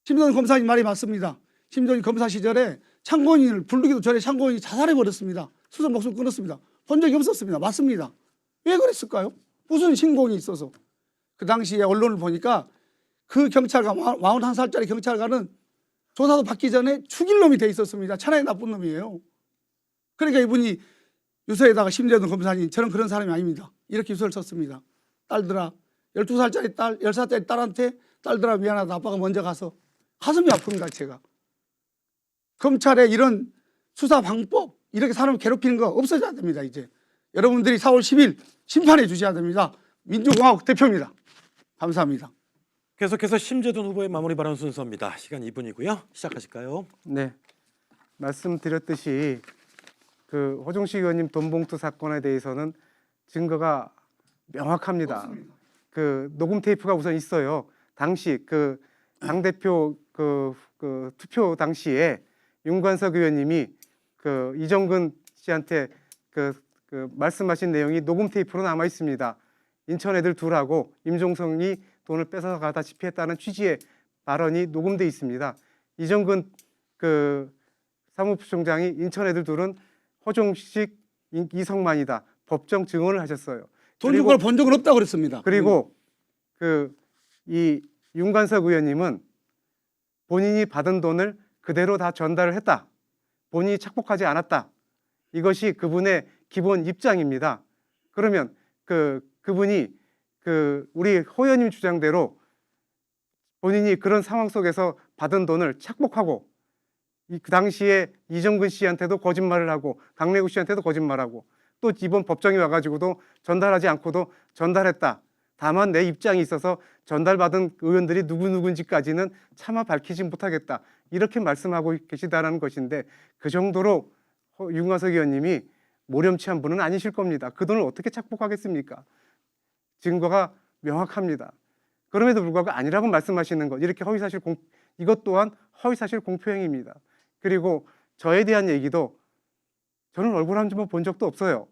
심도원 검사님 말이 맞습니다. 심도원 검사 시절에 참고인을 부르기도 전에 참고인이 자살해버렸습니다. 스스로 목숨 끊었습니다. 본 적이 없었습니다. 맞습니다. 왜 그랬을까요? 무슨 신공이 있어서. 그 당시에 언론을 보니까 그 경찰관 41살짜리 경찰관은 조사도 받기 전에 죽일 놈이 돼 있었습니다. 천하의 나쁜 놈이에요. 그러니까 이분이 유서에다가 심재동 검사님 저는 그런 사람이 아닙니다. 이렇게 유서를 썼습니다. 딸들아 12살짜리 딸 10살짜리 딸한테 딸들아 미안하다 아빠가 먼저 가서 가슴이 아픕니다. 제가. 검찰의 이런 수사 방법 이렇게 사람을 괴롭히는 거 없어져야 됩니다. 이제 여러분들이 4월 10일 심판해 주셔야 됩니다. 민주공화국 대표입니다. 감사합니다. 계속해서 심재돈 후보의 마무리 발언 순서입니다. 시간 2분이고요. 시작하실까요? 네, 말씀드렸듯이 그 호정식 의원님 돈봉투 사건에 대해서는 증거가 명확합니다. 없습니다. 그 녹음 테이프가 우선 있어요. 당시 그 당대표 그 투표 당시에 윤관석 의원님이 그 이정근 씨한테 그 말씀하신 내용이 녹음 테이프로 남아 있습니다. 인천 애들 둘하고 임종성이 돈을 뺏어 가다시피 했다는 취지의 발언이 녹음돼 있습니다. 이정근 그 사무부총장이 인천 애들 둘은 호정식 이성만이다. 법정 증언을 하셨어요. 돈 준 걸 본 적은 없다고 그랬습니다. 그리고 그 이 윤관석 의원님은 본인이 받은 돈을 그대로 다 전달을 했다. 본인이 착복하지 않았다. 이것이 그분의 기본 입장입니다. 그러면 그분이 우리 호 의원님 주장대로 본인이 그런 상황 속에서 받은 돈을 착복하고 그 당시에 이정근 씨한테도 거짓말을 하고 강래구 씨한테도 거짓말하고 또 이번 법정에 와가지고도 전달하지 않고도 전달했다. 다만 내 입장이 있어서 전달받은 의원들이 누구누구인지까지는 차마 밝히지 못하겠다. 이렇게 말씀하고 계시다는 것인데 그 정도로 윤관석 의원님이 모렴치한 분은 아니실 겁니다. 그 돈을 어떻게 착복하겠습니까? 증거가 명확합니다. 그럼에도 불구하고 아니라고 말씀하시는 것 이렇게 이것 또한 허위사실 공표행위입니다. 그리고 저에 대한 얘기도 저는 얼굴 한 번 본 적도 없어요.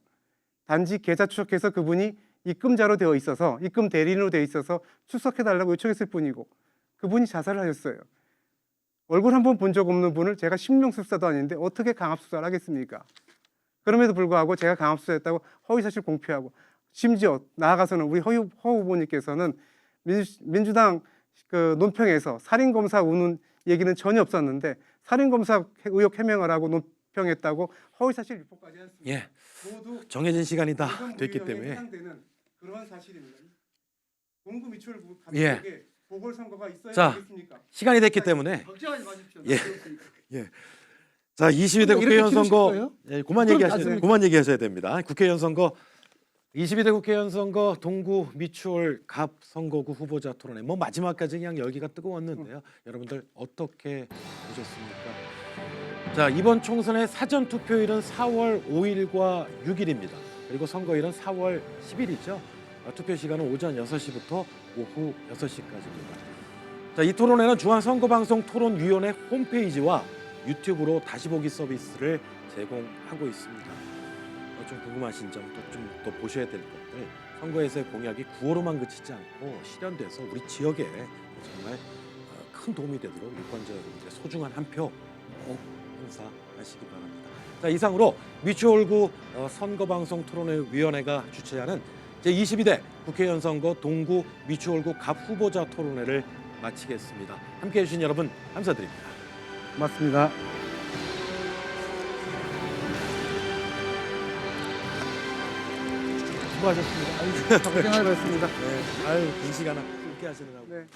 단지 계좌 추적해서 그분이 입금자로 되어 있어서 입금 대리인으로 되어 있어서 출석해달라고 요청했을 뿐이고 그분이 자살을 하셨어요. 얼굴 한 번 본 적 없는 분을 제가 신명수사도 아닌데 어떻게 강압수사를 하겠습니까? 그럼에도 불구하고 제가 강압수사했다고 허위사실 공표하고 심지어 나아가서는 우리 허 후보님께서는 민주당 그 논평에서 살인검사 우는 얘기는 전혀 없었는데 살인검사 의혹 해명을 하고 논평했다고 허위사실 유포까지 했습니다. 예, 모두 정해진 시간이 다 됐기 때문에 해당되는 그런 사실입니다. 공구 미추홀 예. 감독에게 보궐선거가 있어야 자, 되겠습니까? 시간이 됐기 때문에 걱정하지 마십시오. 예. 예. 자, 22대 이렇게 국회의원 키우실 선거 거예요? 그만 그럼 얘기하셔야 나중에- 그만 얘기하셔야 됩니다. 국회의원 선거 22대 국회의원 선거 동구 미추홀 갑 선거구 후보자 토론회 뭐 마지막까지 그냥 열기가 뜨거웠는데요. 여러분들 어떻게 보셨습니까? 자, 이번 총선의 사전 투표일은 4월 5일과 6일입니다. 그리고 선거일은 4월 10일이죠. 투표 시간은 오전 6시부터 오후 6시까지입니다. 자, 이 토론회는 중앙선거방송토론위원회 홈페이지와 유튜브로 다시 보기 서비스를 제공하고 있습니다. 좀 궁금하신 점도 좀 더 보셔야 될 것들 선거에서의 공약이 구호로만 그치지 않고 실현돼서 우리 지역에 정말 큰 도움이 되도록 유권자 여러분들의 소중한 한 표 꼭 행사하시기 바랍니다. 자, 이상으로 미추홀구 선거방송토론회위원회가 주최하는 제22대 국회의원 선거 동구 미추홀구 갑 후보자 토론회를 마치겠습니다. 함께해 주신 여러분 감사드립니다. 맞습니다. 수고하셨습니다. 고생하셨습니다. 네, 아유, 긴 시간 함께 하시느라고. 네.